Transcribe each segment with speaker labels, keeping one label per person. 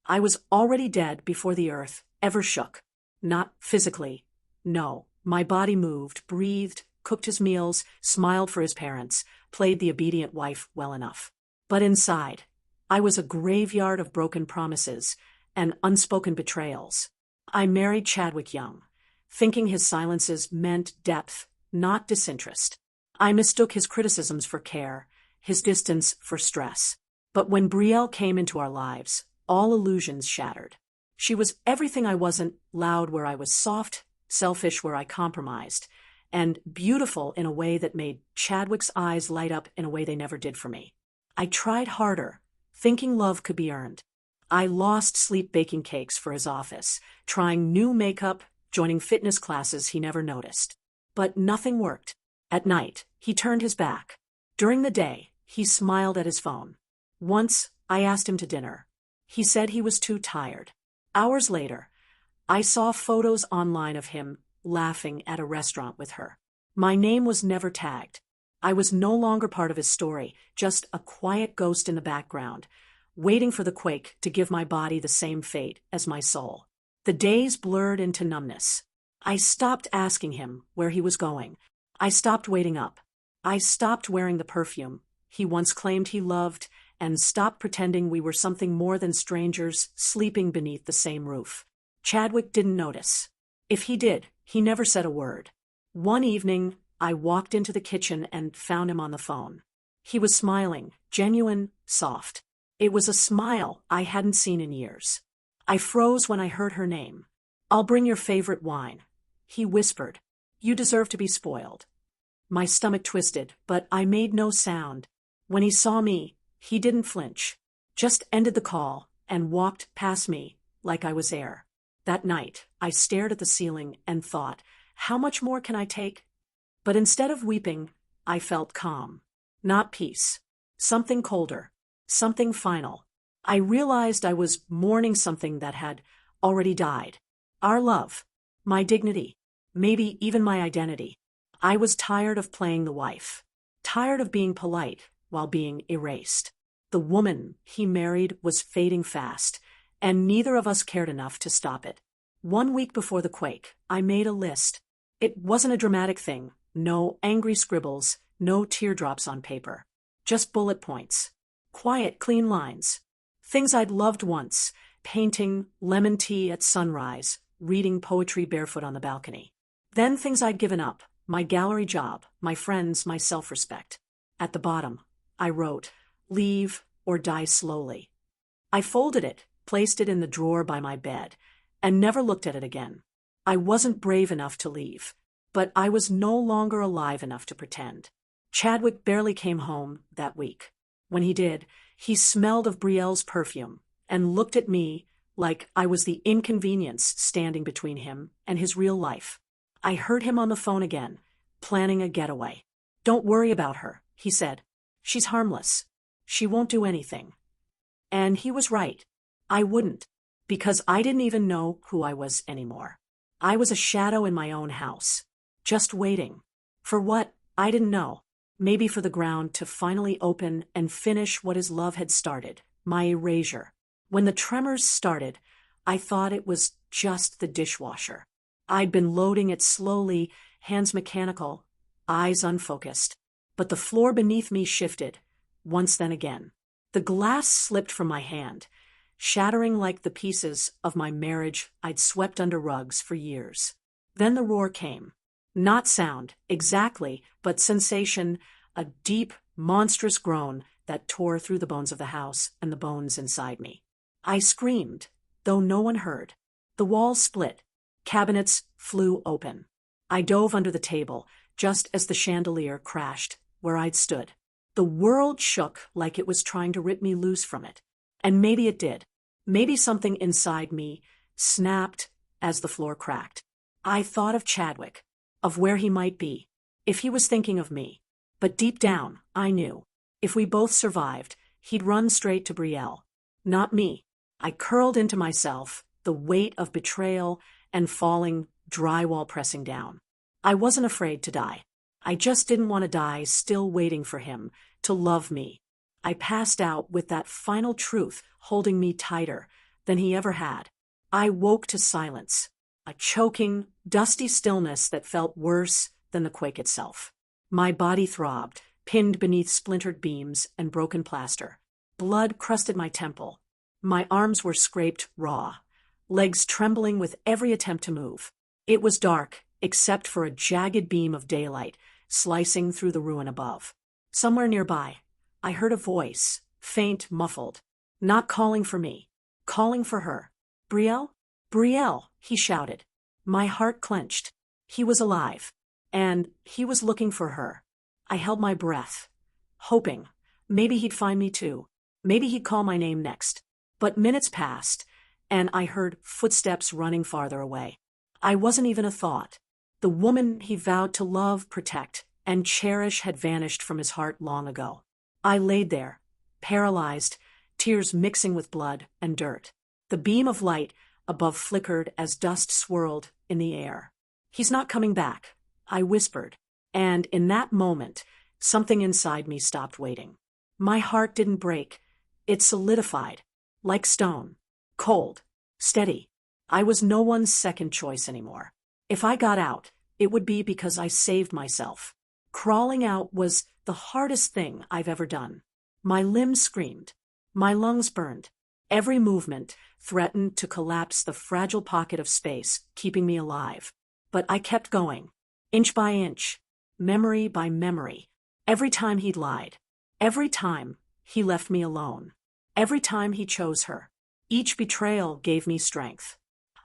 Speaker 1: I was already dead before the earth ever shook. Not physically. No, my body moved, breathed, cooked his meals, smiled for his parents, played the obedient wife well enough. But inside, I was a graveyard of broken promises and unspoken betrayals. I married Chadwick young, thinking his silences meant depth, not disinterest. I mistook his criticisms for care, his distance for stress. But when Brielle came into our lives, all illusions shattered. She was everything I wasn't, loud where I was soft, selfish where I compromised, and beautiful in a way that made Chadwick's eyes light up in a way they never did for me. I tried harder, thinking love could be earned. I lost sleep baking cakes for his office, trying new makeup, joining fitness classes he never noticed. But nothing worked. At night, he turned his back. During the day, he smiled at his phone. Once, I asked him to dinner. He said he was too tired. Hours later, I saw photos online of him laughing at a restaurant with her. My name was never tagged. I was no longer part of his story, just a quiet ghost in the background, waiting for the quake to give my body the same fate as my soul. The days blurred into numbness. I stopped asking him where he was going. I stopped waiting up. I stopped wearing the perfume he once claimed he loved and stopped pretending we were something more than strangers sleeping beneath the same roof. Chadwick didn't notice. If he did, he never said a word. One evening, I walked into the kitchen and found him on the phone. He was smiling, genuine, soft. It was a smile I hadn't seen in years. I froze when I heard her name. "I'll bring your favorite wine," he whispered. "You deserve to be spoiled." My stomach twisted, but I made no sound. When he saw me, he didn't flinch, just ended the call and walked past me like I was air. That night, I stared at the ceiling and thought, how much more can I take? But instead of weeping, I felt calm. Not peace. Something colder. Something final. I realized I was mourning something that had already died. Our love. My dignity. Maybe even my identity. I was tired of playing the wife. Tired of being polite while being erased. The woman he married was fading fast, and neither of us cared enough to stop it. 1 week before the quake, I made a list. It wasn't a dramatic thing. No angry scribbles, no teardrops on paper. Just bullet points. Quiet, clean lines. Things I'd loved once, painting lemon tea at sunrise, reading poetry barefoot on the balcony. Then things I'd given up, my gallery job, my friends, my self-respect. At the bottom, I wrote, "Leave or die slowly." I folded it, placed it in the drawer by my bed, and never looked at it again. I wasn't brave enough to leave, but I was no longer alive enough to pretend. Chadwick barely came home that week. When he did, he smelled of Brielle's perfume and looked at me like I was the inconvenience standing between him and his real life. I heard him on the phone again, planning a getaway. "Don't worry about her," he said. "She's harmless. She won't do anything." And he was right. I wouldn't, because I didn't even know who I was anymore. I was a shadow in my own house, just waiting. For what? I didn't know. Maybe for the ground to finally open and finish what his love had started, my erasure. When the tremors started, I thought it was just the dishwasher. I'd been loading it slowly, hands mechanical, eyes unfocused. But the floor beneath me shifted, once then again. The glass slipped from my hand, shattering like the pieces of my marriage I'd swept under rugs for years. Then the roar came. Not sound, exactly, but sensation, a deep, monstrous groan that tore through the bones of the house and the bones inside me. I screamed, though no one heard. The walls split. Cabinets flew open. I dove under the table, just as the chandelier crashed where I'd stood. The world shook like it was trying to rip me loose from it. And maybe it did. Maybe something inside me snapped as the floor cracked. I thought of Chadwick, of where he might be, if he was thinking of me. But deep down, I knew, if we both survived, he'd run straight to Brielle. Not me. I curled into myself, the weight of betrayal and falling drywall pressing down. I wasn't afraid to die. I just didn't want to die still waiting for him to love me. I passed out with that final truth holding me tighter, than he ever had. I woke to silence, a choking, dusty stillness that felt worse than the quake itself. My body throbbed, pinned beneath splintered beams and broken plaster. Blood crusted my temple. My arms were scraped raw, legs trembling with every attempt to move. It was dark, except for a jagged beam of daylight slicing through the ruin above. Somewhere nearby, I heard a voice, faint, muffled, not calling for me, calling for her. Brielle? Brielle, he shouted. My heart clenched. He was alive, and he was looking for her. I held my breath, hoping maybe he'd find me too. Maybe he'd call my name next. But minutes passed, and I heard footsteps running farther away. I wasn't even a thought. The woman he vowed to love, protect, and cherish had vanished from his heart long ago. I laid there, paralyzed, tears mixing with blood and dirt. The beam of light above flickered as dust swirled in the air. He's not coming back, I whispered, and in that moment, something inside me stopped waiting. My heart didn't break. It solidified, like stone, cold, steady. I was no one's second choice anymore. If I got out, it would be because I saved myself. Crawling out was the hardest thing I've ever done. My limbs screamed. My lungs burned. Every movement threatened to collapse the fragile pocket of space, keeping me alive. But I kept going, inch by inch, memory by memory. Every time he'd lied. Every time he left me alone. Every time he chose her. Each betrayal gave me strength.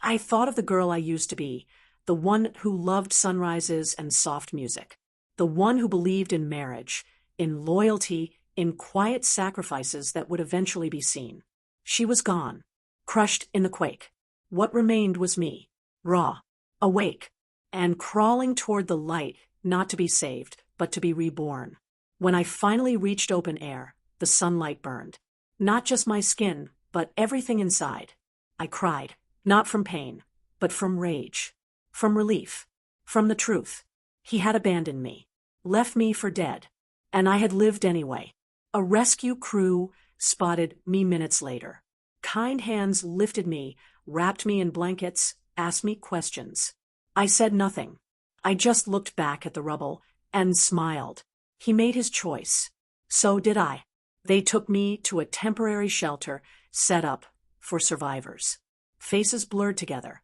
Speaker 1: I thought of the girl I used to be, the one who loved sunrises and soft music, the one who believed in marriage, in loyalty, in quiet sacrifices that would eventually be seen. She was gone, crushed in the quake. What remained was me, raw, awake, and crawling toward the light, not to be saved, but to be reborn. When I finally reached open air, the sunlight burned. Not just my skin, but everything inside. I cried, not from pain, but from rage, from relief, from the truth. He had abandoned me, left me for dead, and I had lived anyway. A rescue crew spotted me minutes later. Kind hands lifted me, wrapped me in blankets, asked me questions. I said nothing. I just looked back at the rubble and smiled. He made his choice. So did I. They took me to a temporary shelter set up for survivors. Faces blurred together.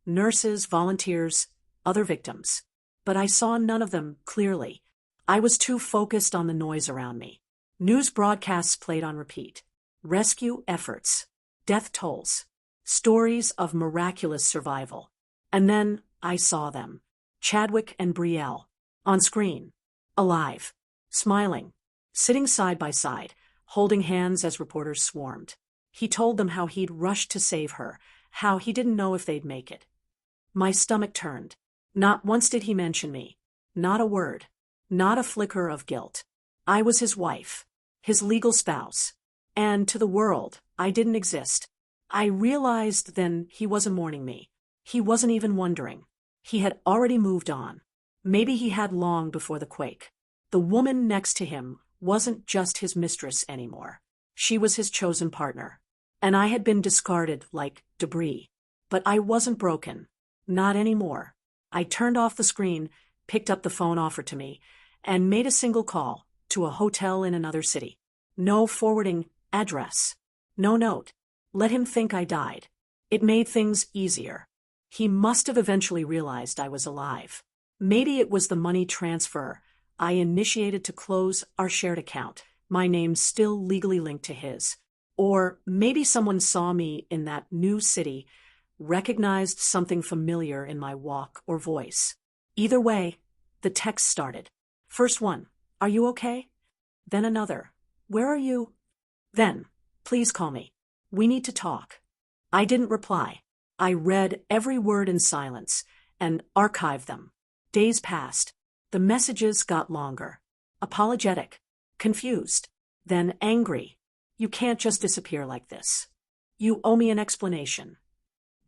Speaker 1: Nurses, volunteers, other victims. But I saw none of them clearly. I was too focused on the noise around me. News broadcasts played on repeat. Rescue efforts. Death tolls. Stories of miraculous survival. And then I saw them. Chadwick and Brielle. On screen. Alive. Smiling. Sitting side by side, holding hands as reporters swarmed. He told them how he'd rushed to save her, how he didn't know if they'd make it. My stomach turned. Not once did he mention me. Not a word. Not a flicker of guilt. I was his wife, his legal spouse. And to the world, I didn't exist. I realized then he wasn't mourning me. He wasn't even wondering. He had already moved on. Maybe he had long before the quake. The woman next to him wasn't just his mistress anymore. She was his chosen partner. And I had been discarded like debris. But I wasn't broken. Not anymore. I turned off the screen, picked up the phone offered to me, and made a single call to a hotel in another city. No forwarding address. No note. Let him think I died. It made things easier. He must have eventually realized I was alive. Maybe it was the money transfer I initiated to close our shared account, my name still legally linked to his. Or maybe someone saw me in that new city, recognized something familiar in my walk or voice. Either way, the text started. First one, "Are you okay?" Then another, "Where are you?" Then, "Please call me. We need to talk." I didn't reply. I read every word in silence and archived them. Days passed. The messages got longer. Apologetic. Confused. Then angry. "You can't just disappear like this. You owe me an explanation."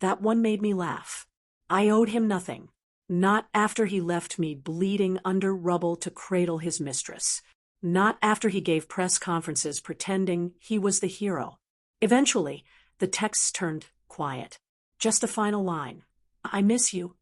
Speaker 1: That one made me laugh. I owed him nothing. Not after he left me bleeding under rubble to cradle his mistress. Not after he gave press conferences pretending he was the hero. Eventually, The texts turned quiet. Just a final line. I miss you.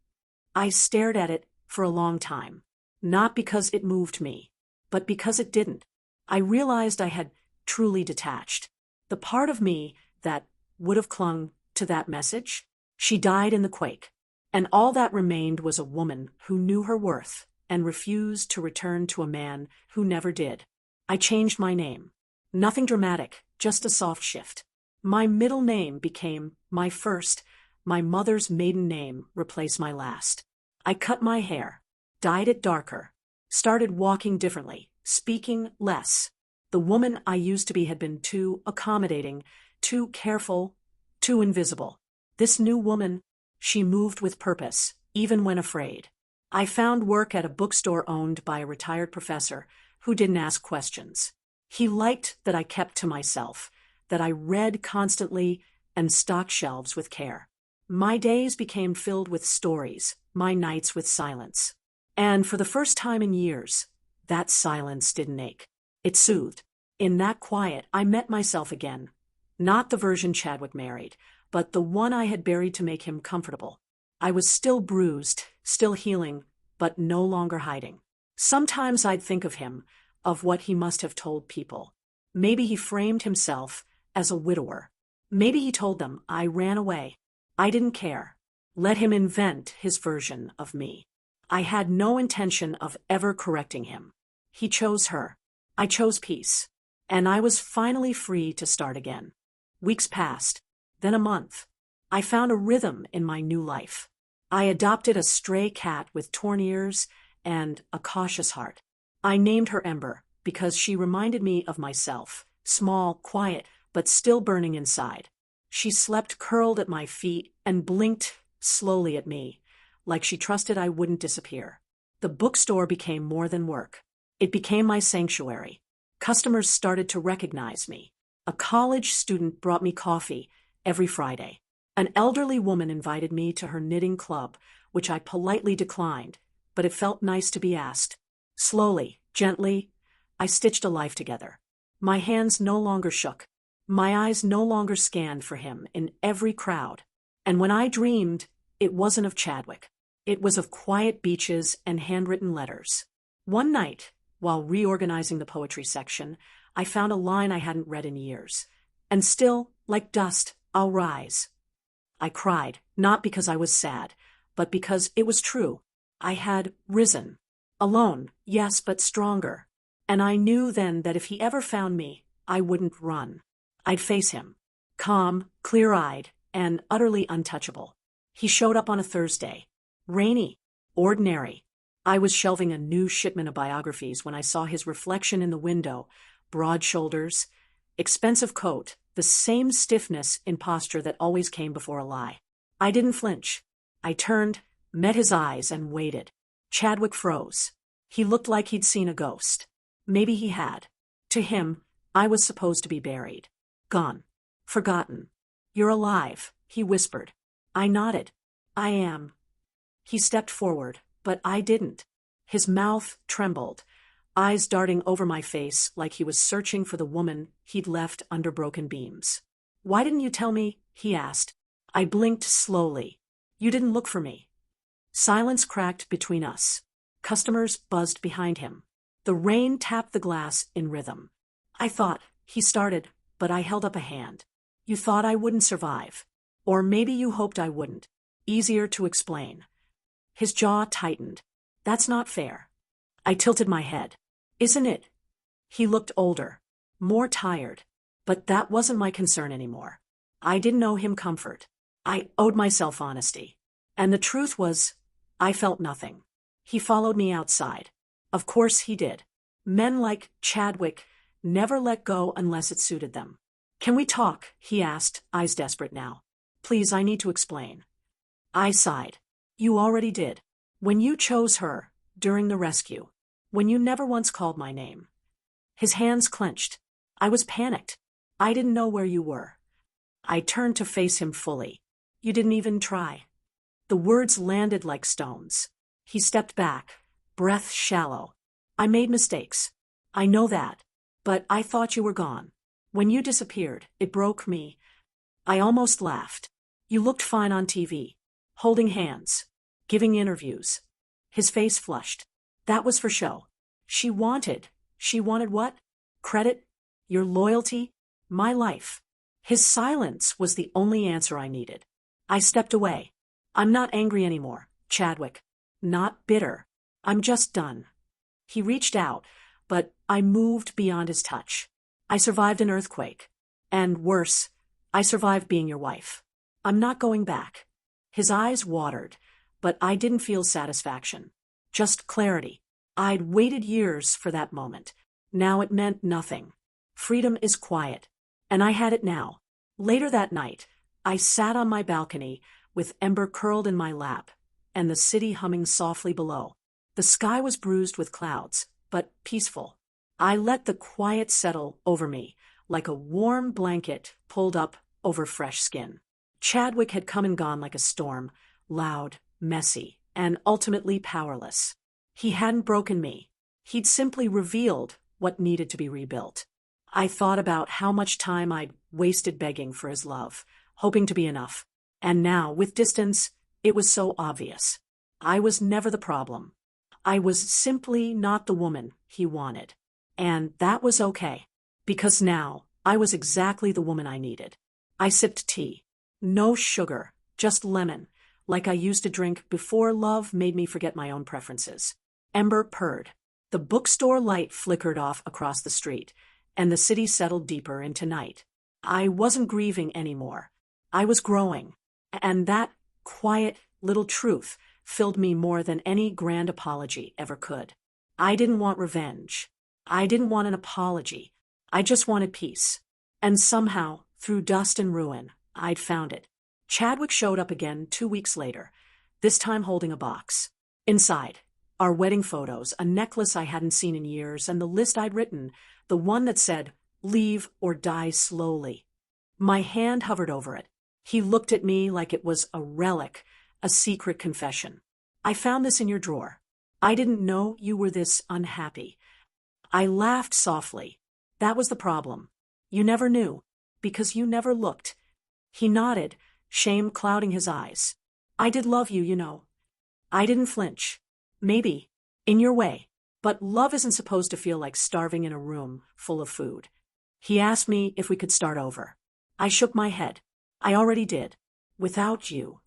Speaker 1: I stared at it for a long time. Not because it moved me, but because it didn't. I realized I had truly detached. The part of me that would have clung to that message, she died in the quake. And all that remained was a woman who knew her worth and refused to return to a man who never did. I changed my name. Nothing dramatic, just a soft shift. My middle name became my first. My mother's maiden name replaced my last. I cut my hair, dyed it darker, started walking differently, speaking less. The woman I used to be had been too accommodating, too careful, too invisible. This new woman, she moved with purpose, even when afraid. I found work at a bookstore owned by a retired professor who didn't ask questions. He liked that I kept to myself, that I read constantly and stocked shelves with care. My days became filled with stories, my nights with silence. And for the first time in years, that silence didn't ache. It soothed. In that quiet, I met myself again. Not the version Chadwick married, but the one I had buried to make him comfortable. I was still bruised, still healing, but no longer hiding. Sometimes I'd think of him, of what he must have told people. Maybe he framed himself as a widower. Maybe he told them I ran away. I didn't care. Let him invent his version of me. I had no intention of ever correcting him. He chose her. I chose peace. And I was finally free to start again. Weeks passed, then a month. I found a rhythm in my new life. I adopted a stray cat with torn ears and a cautious heart. I named her Ember because she reminded me of myself, small, quiet, but still burning inside. She slept curled at my feet and blinked slowly at me, like she trusted I wouldn't disappear. The bookstore became more than work. It became my sanctuary. Customers started to recognize me. A college student brought me coffee every Friday. An elderly woman invited me to her knitting club, which I politely declined, but it felt nice to be asked. Slowly, gently, I stitched a life together. My hands no longer shook. My eyes no longer scanned for him in every crowd. And when I dreamed, it wasn't of Chadwick. It was of quiet beaches and handwritten letters. One night, while reorganizing the poetry section, I found a line I hadn't read in years. And still, like dust, I'll rise. I cried, not because I was sad, but because it was true. I had risen. Alone, yes, but stronger. And I knew then that if he ever found me, I wouldn't run. I'd face him. Calm, clear-eyed, and utterly untouchable. He showed up on a Thursday. Rainy. Ordinary. I was shelving a new shipment of biographies when I saw his reflection in the window. Broad shoulders, expensive coat, the same stiffness in posture that always came before a lie. I didn't flinch. I turned, met his eyes, and waited. Chadwick froze. He looked like he'd seen a ghost. Maybe he had. To him, I was supposed to be buried. Gone. Forgotten. You're alive, he whispered. I nodded. I am. He stepped forward, but I didn't. His mouth trembled, eyes darting over my face like he was searching for the woman he'd left under broken beams. Why didn't you tell me? He asked. I blinked slowly. You didn't look for me. Silence cracked between us. Customers buzzed behind him. The rain tapped the glass in rhythm. I thought, he started, but I held up a hand. You thought I wouldn't survive. Or maybe you hoped I wouldn't. Easier to explain. His jaw tightened. That's not fair. I tilted my head. Isn't it? He looked older, more tired. But that wasn't my concern anymore. I didn't owe him comfort. I owed myself honesty. And the truth was, I felt nothing. He followed me outside. Of course he did. Men like Chadwick never let go unless it suited them. Can we talk? He asked, eyes desperate now. Please, I need to explain. I sighed. You already did. When you chose her, during the rescue. When you never once called my name. His hands clenched. I was panicked. I didn't know where you were. I turned to face him fully. You didn't even try. The words landed like stones. He stepped back, breath shallow. I made mistakes. I know that. But I thought you were gone. When you disappeared, it broke me. I almost laughed. You looked fine on TV. Holding hands. Giving interviews. His face flushed. That was for show. She wanted what? Credit? Your loyalty? My life. His silence was the only answer I needed. I stepped away. I'm not angry anymore, Chadwick. Not bitter. I'm just done. He reached out, but I moved beyond his touch. I survived an earthquake. And worse, I survived being your wife. I'm not going back. His eyes watered, but I didn't feel satisfaction. Just clarity. I'd waited years for that moment. Now it meant nothing. Freedom is quiet. And I had it now. Later that night, I sat on my balcony with Ember curled in my lap, and the city humming softly below. The sky was bruised with clouds, but peaceful. I let the quiet settle over me, like a warm blanket pulled up over fresh skin. Chadwick had come and gone like a storm, loud, messy, and ultimately powerless. He hadn't broken me. He'd simply revealed what needed to be rebuilt. I thought about how much time I'd wasted begging for his love, hoping to be enough. And now, with distance, it was so obvious. I was never the problem. I was simply not the woman he wanted. And that was okay, because now I was exactly the woman I needed. I sipped tea. No sugar, just lemon, like I used to drink before love made me forget my own preferences. Ember purred. The bookstore light flickered off across the street, and the city settled deeper into night. I wasn't grieving anymore. I was growing, and that quiet little truth filled me more than any grand apology ever could. I didn't want revenge. I didn't want an apology. I just wanted peace. And somehow, through dust and ruin, I'd found it. Chadwick showed up again 2 weeks later, this time holding a box. Inside, our wedding photos, a necklace I hadn't seen in years, and the list I'd written, the one that said, "Leave or die slowly." My hand hovered over it. He looked at me like it was a relic, a secret confession. "I found this in your drawer. I didn't know you were this unhappy." I laughed softly. That was the problem. You never knew, because you never looked. He nodded, shame clouding his eyes. "I did love you, you know. I didn't flinch. Maybe, in your way, but love isn't supposed to feel like starving in a room full of food." He asked me if we could start over. I shook my head. I already did. Without you.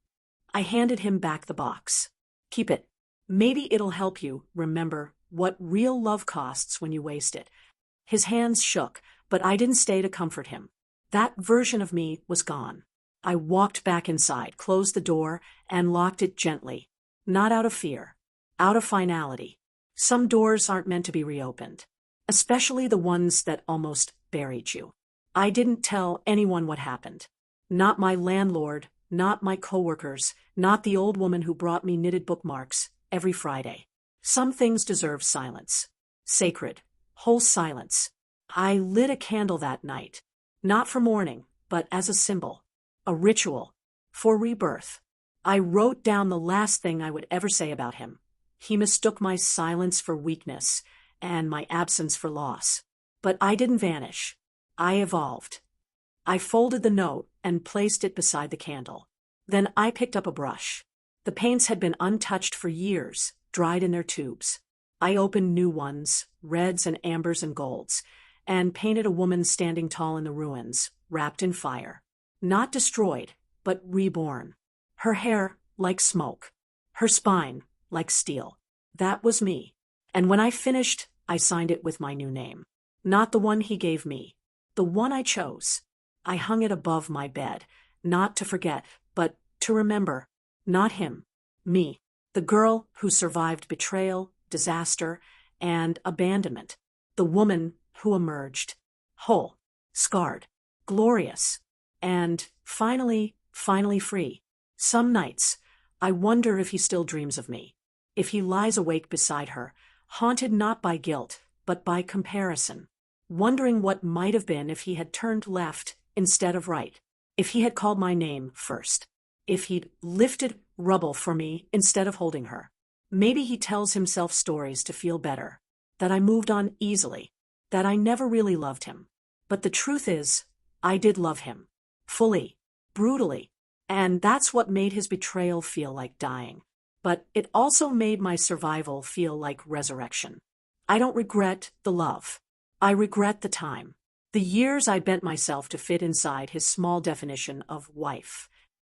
Speaker 1: I handed him back the box. "Keep it. Maybe it'll help you remember what real love costs when you waste it." His hands shook, but I didn't stay to comfort him. That version of me was gone. I walked back inside, closed the door, and locked it gently. Not out of fear. Out of finality. Some doors aren't meant to be reopened. Especially the ones that almost buried you. I didn't tell anyone what happened. Not my landlord, not my coworkers, not the old woman who brought me knitted bookmarks every Friday. Some things deserve silence. Sacred, whole silence. I lit a candle that night. Not for mourning, but as a symbol. A ritual. For rebirth. I wrote down the last thing I would ever say about him. He mistook my silence for weakness, and my absence for loss. But I didn't vanish. I evolved. I folded the note and placed it beside the candle. Then I picked up a brush. The paints had been untouched for years, dried in their tubes. I opened new ones, reds and ambers and golds, and painted a woman standing tall in the ruins, wrapped in fire. Not destroyed, but reborn. Her hair like smoke. Her spine like steel. That was me. And when I finished, I signed it with my new name. Not the one he gave me. The one I chose. I hung it above my bed, not to forget, but to remember. Not him. Me. The girl who survived betrayal, disaster, and abandonment. The woman who emerged. Whole. Scarred. Glorious. And finally free. Some nights, I wonder if he still dreams of me. If he lies awake beside her, haunted not by guilt, but by comparison. Wondering what might have been if he had turned left instead of right. If he had called my name first. If he'd lifted rubble for me instead of holding her. Maybe he tells himself stories to feel better. That I moved on easily. That I never really loved him. But the truth is, I did love him. Fully. brutally. And that's what made his betrayal feel like dying. But it also made my survival feel like resurrection. I don't regret the love. I regret the time. The years I bent myself to fit inside his small definition of wife.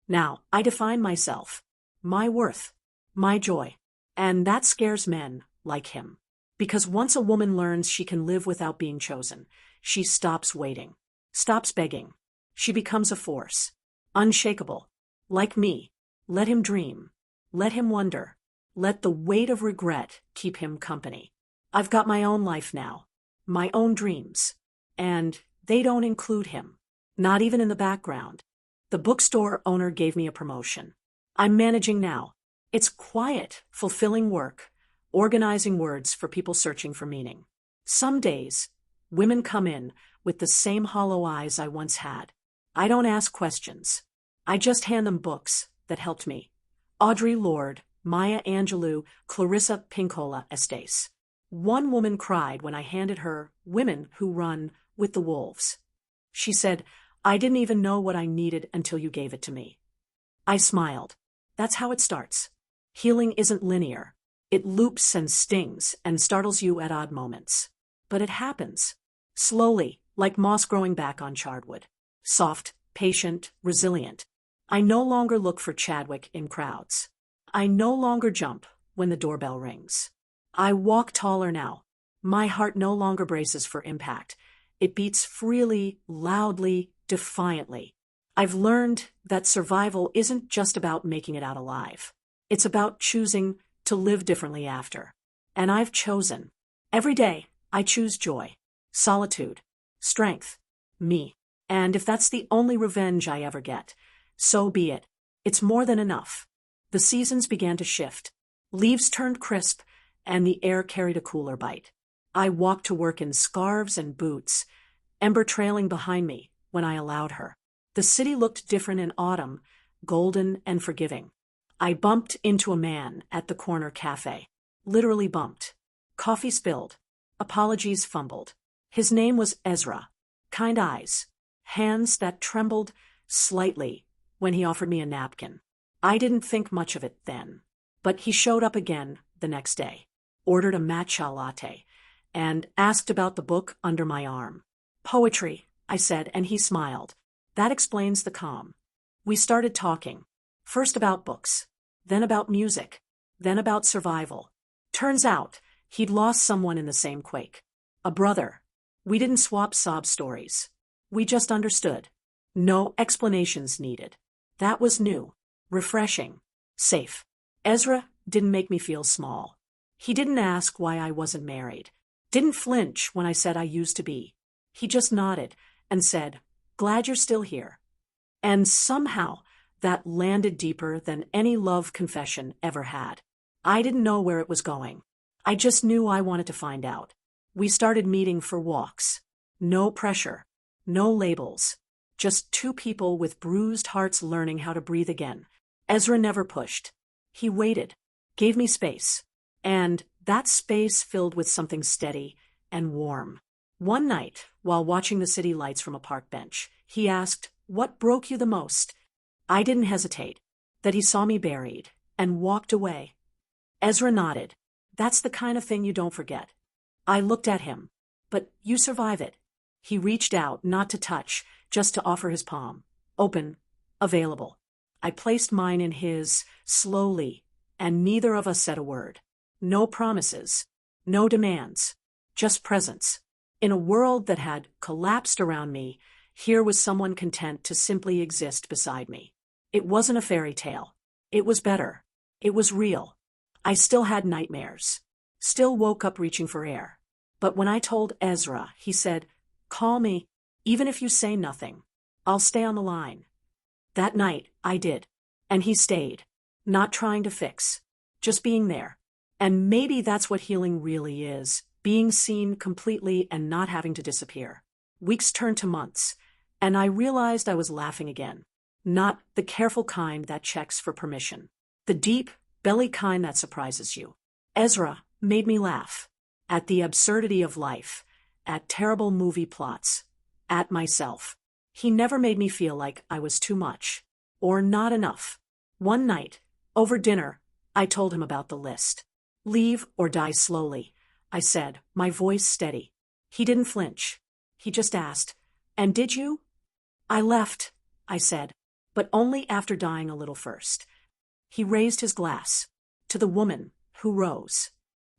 Speaker 1: Now, I define myself, my worth, my joy. And that scares men like him. Because once a woman learns she can live without being chosen, she stops waiting, stops begging. She becomes a force, unshakable. Like me, let him dream, let him wonder, let the weight of regret keep him company. I've got my own life now, my own dreams, and they don't include him, not even in the background. The bookstore owner gave me a promotion. I'm managing now. It's quiet, fulfilling work, organizing words for people searching for meaning. Some days, women come in with the same hollow eyes I once had. I don't ask questions. I just hand them books that helped me. Audre Lorde, Maya Angelou, Clarissa Pinkola Estes. One woman cried when I handed her Women Who Run with the Wolves. She said, I didn't even know what I needed until you gave it to me. I smiled. That's how it starts. Healing isn't linear. It loops and stings and startles you at odd moments. But it happens. Slowly, like moss growing back on charred wood. Soft, patient, resilient. I no longer look for Chadwick in crowds. I no longer jump when the doorbell rings. I walk taller now. My heart no longer braces for impact. It beats freely, loudly, defiantly. I've learned that survival isn't just about making it out alive. It's about choosing to live differently after. And I've chosen. Every day, I choose joy, solitude, strength, me. And if that's the only revenge I ever get, so be it. It's more than enough. The seasons began to shift. Leaves turned crisp, and the air carried a cooler bite. I walked to work in scarves and boots, Ember trailing behind me when I allowed her. The city looked different in autumn, golden and forgiving. I bumped into a man at the corner cafe. Literally bumped. Coffee spilled. Apologies fumbled. His name was Ezra. Kind eyes. Hands that trembled slightly when he offered me a napkin. I didn't think much of it then. But he showed up again the next day, ordered a matcha latte, and asked about the book under my arm. Poetry, I said, and he smiled. That explains the calm. We started talking. First about books, then about music, then about survival. Turns out, he'd lost someone in the same quake. A brother. We didn't swap sob stories. We just understood. No explanations needed. That was new, refreshing, safe. Ezra didn't make me feel small. He didn't ask why I wasn't married. Didn't flinch when I said I used to be. He just nodded and said, glad you're still here. And somehow, that landed deeper than any love confession ever had. I didn't know where it was going. I just knew I wanted to find out. We started meeting for walks. No pressure. No labels. Just two people with bruised hearts learning how to breathe again. Ezra never pushed. He waited. Gave me space. And that space filled with something steady and warm. One night, while watching the city lights from a park bench, he asked, what broke you the most? I didn't hesitate. That he saw me buried and walked away. Ezra nodded. That's the kind of thing you don't forget. I looked at him. But you survive it. He reached out, not to touch, just to offer his palm. Open, available. I placed mine in his, slowly, and neither of us said a word. No promises. No demands. Just presence. In a world that had collapsed around me, here was someone content to simply exist beside me. It wasn't a fairy tale. It was better. It was real. I still had nightmares. Still woke up reaching for air. But when I told Ezra, he said, call me, even if you say nothing. I'll stay on the line. That night, I did. And he stayed. Not trying to fix. Just being there. And maybe that's what healing really is. Being seen completely and not having to disappear. Weeks turned to months, and I realized I was laughing again. Not the careful kind that checks for permission. The deep, belly kind that surprises you. Ezra made me laugh. At the absurdity of life. At terrible movie plots. At myself. He never made me feel like I was too much. Or not enough. One night, over dinner, I told him about the list. Leave or die slowly, I said, my voice steady. He didn't flinch. He just asked, "And did you?" "I left," I said, "but only after dying a little first." He raised his glass. To the woman who rose.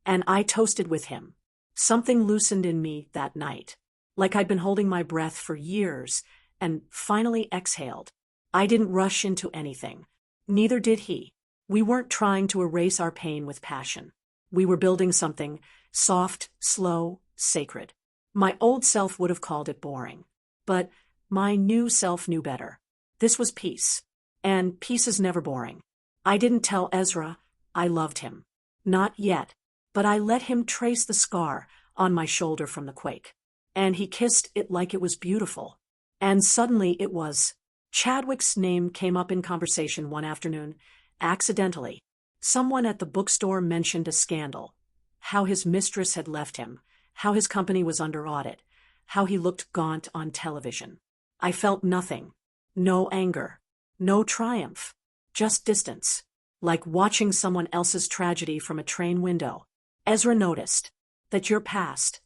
Speaker 1: And I toasted with him. Something loosened in me that night. Like I'd been holding my breath for years, and finally exhaled. I didn't rush into anything. Neither did he. We weren't trying to erase our pain with passion. We were building something soft, slow, sacred. My old self would have called it boring. But my new self knew better. This was peace. And peace is never boring. I didn't tell Ezra I loved him. Not yet. But I let him trace the scar on my shoulder from the quake. And he kissed it like it was beautiful. And suddenly it was. Chadwick's name came up in conversation one afternoon, accidentally. Someone at the bookstore mentioned a scandal. How his mistress had left him, how his company was under audit, how he looked gaunt on television. I felt nothing. No anger. No triumph. Just distance. Like watching someone else's tragedy from a train window. Ezra noticed. "That you're past."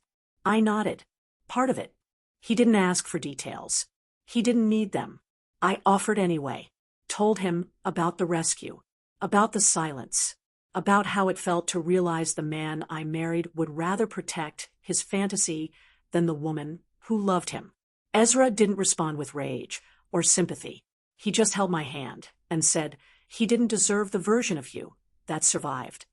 Speaker 1: I nodded. Part of it. He didn't ask for details. He didn't need them. I offered anyway. Told him about the rescue. About the silence. About how it felt to realize the man I married would rather protect his fantasy than the woman who loved him. Ezra didn't respond with rage or sympathy. He just held my hand and said he didn't deserve the version of you that survived.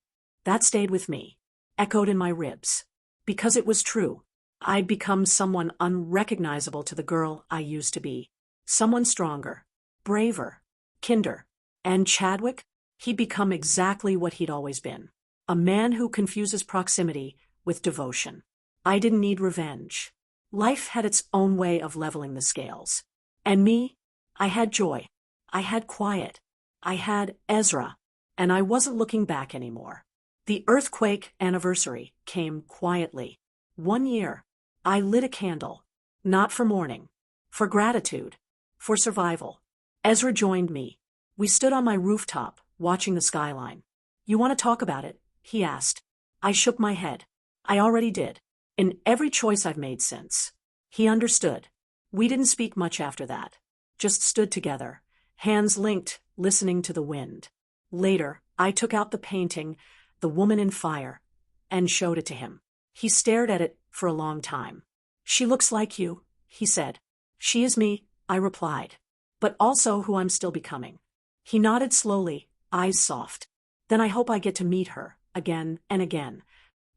Speaker 1: That stayed with me, echoed in my ribs. Because it was true. I'd become someone unrecognizable to the girl I used to be. Someone stronger, braver, kinder. And Chadwick? He'd become exactly what he'd always been. A man who confuses proximity with devotion. I didn't need revenge. Life had its own way of leveling the scales. And me? I had joy. I had quiet. I had Ezra. And I wasn't looking back anymore. The earthquake anniversary came quietly. 1 year. I lit a candle. Not for mourning. For gratitude. For survival. Ezra joined me. We stood on my rooftop, watching the skyline. "You want to talk about it?" he asked. I shook my head. I already did. In every choice I've made since. He understood. We didn't speak much after that. Just stood together, hands linked, listening to the wind. Later, I took out the painting, "The Woman in Fire," and showed it to him. He stared at it for a long time. "She looks like you," he said. "She is me," I replied. "But also who I'm still becoming." He nodded slowly, eyes soft. "Then I hope I get to meet her, again and again."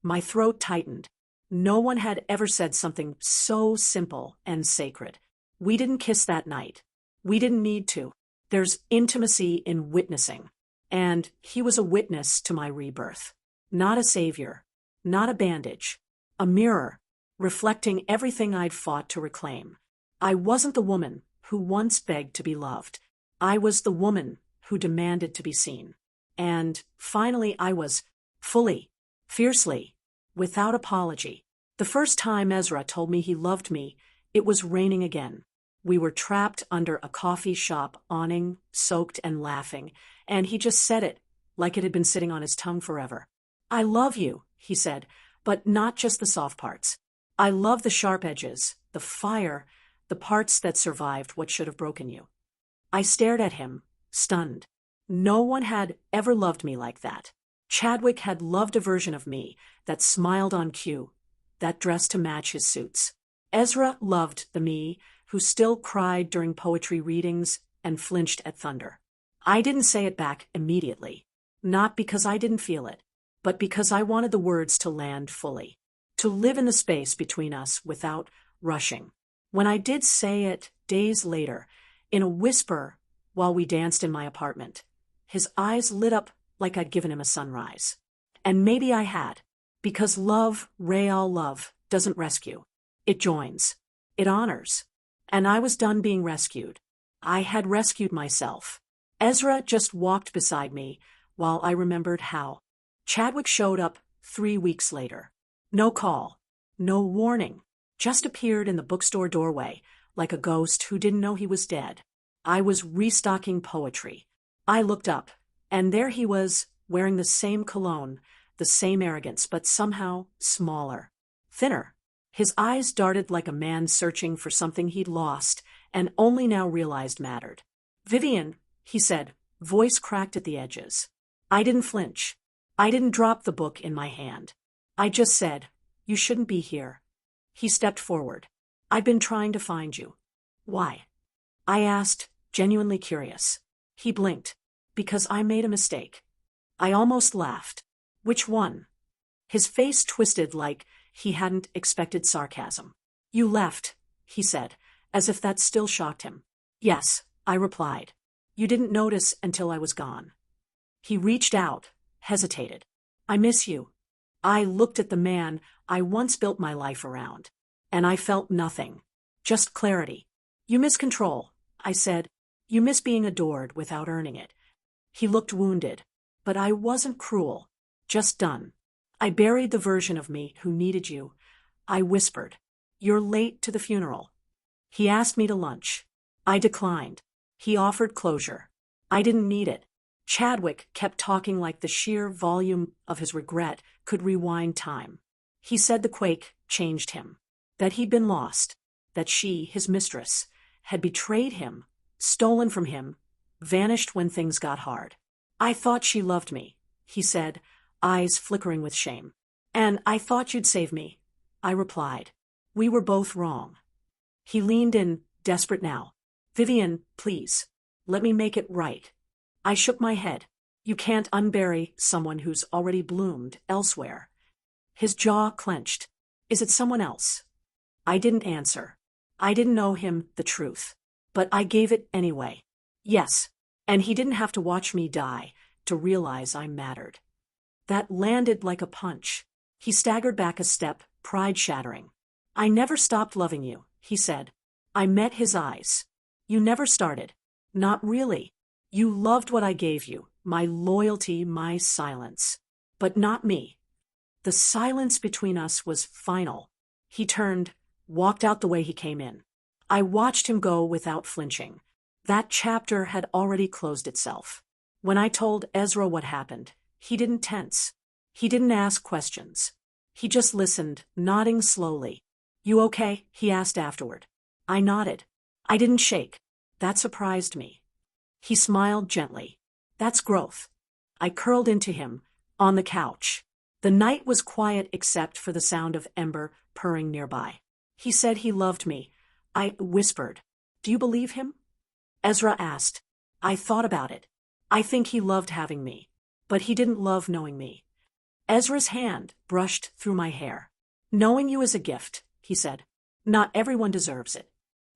Speaker 1: My throat tightened. No one had ever said something so simple and sacred. We didn't kiss that night. We didn't need to. There's intimacy in witnessing. And he was a witness to my rebirth. Not a savior. Not a bandage. A mirror, reflecting everything I'd fought to reclaim. I wasn't the woman who once begged to be loved. I was the woman who demanded to be seen. And finally I was, fully, fiercely, without apology. The first time Ezra told me he loved me, it was raining again. We were trapped under a coffee shop awning, soaked and laughing, and he just said it, like it had been sitting on his tongue forever. "I love you," he said, "but not just the soft parts. I love the sharp edges, the fire, the parts that survived what should have broken you." I stared at him, stunned. No one had ever loved me like that. Chadwick had loved a version of me that smiled on cue, that dressed to match his suits. Ezra loved the me who still cried during poetry readings and flinched at thunder. I didn't say it back immediately. Not because I didn't feel it, but because I wanted the words to land fully. To live in the space between us without rushing. When I did say it days later, in a whisper while we danced in my apartment, his eyes lit up like I'd given him a sunrise. And maybe I had, because love, real love, doesn't rescue. It joins. It honors. And I was done being rescued. I had rescued myself. Ezra just walked beside me while I remembered how. Chadwick showed up 3 weeks later. No call. No warning. Just appeared in the bookstore doorway, like a ghost who didn't know he was dead. I was restocking poetry. I looked up, and there he was, wearing the same cologne, the same arrogance, but somehow smaller, thinner. His eyes darted like a man searching for something he'd lost and only now realized mattered. "Vivian," he said, voice cracked at the edges. I didn't flinch. I didn't drop the book in my hand. I just said, "You shouldn't be here." He stepped forward. "I've been trying to find you." "Why?" I asked, genuinely curious. He blinked. "Because I made a mistake." I almost laughed. "Which one?" His face twisted like he hadn't expected sarcasm. "You left," he said, as if that still shocked him. "Yes," I replied. "You didn't notice until I was gone." He reached out, hesitated. "I miss you." I looked at the man I once built my life around, and I felt nothing, just clarity. "You miss control," I said. "You miss being adored without earning it." He looked wounded, but I wasn't cruel, just done. "I buried the version of me who needed you," I whispered. "You're late to the funeral." He asked me to lunch. I declined. He offered closure. I didn't need it. Chadwick kept talking like the sheer volume of his regret could rewind time. He said the quake changed him, that he'd been lost, that she, his mistress, had betrayed him, stolen from him, vanished when things got hard. "I thought she loved me," he said, eyes flickering with shame. "And I thought you'd save me," I replied. "We were both wrong." He leaned in, desperate now. "Vivian, please, let me make it right." I shook my head. "You can't unbury someone who's already bloomed elsewhere." His jaw clenched. "Is it someone else?" I didn't answer. I didn't know him the truth, but I gave it anyway. "Yes, and he didn't have to watch me die to realize I mattered." That landed like a punch. He staggered back a step, pride shattering. "I never stopped loving you," he said. I met his eyes. "You never started." "Not really. You loved what I gave you, my loyalty, my silence. But not me." The silence between us was final. He turned, walked out the way he came in. I watched him go without flinching. That chapter had already closed itself. When I told Ezra what happened, he didn't tense. He didn't ask questions. He just listened, nodding slowly. "You okay?" he asked afterward. I nodded. I didn't shake. That surprised me. He smiled gently. "That's growth." I curled into him, on the couch. The night was quiet except for the sound of Ember purring nearby. "He said he loved me," I whispered. "Do you believe him?" Ezra asked. I thought about it. "I think he loved having me, but he didn't love knowing me." Ezra's hand brushed through my hair. "Knowing you is a gift," he said. "Not everyone deserves it."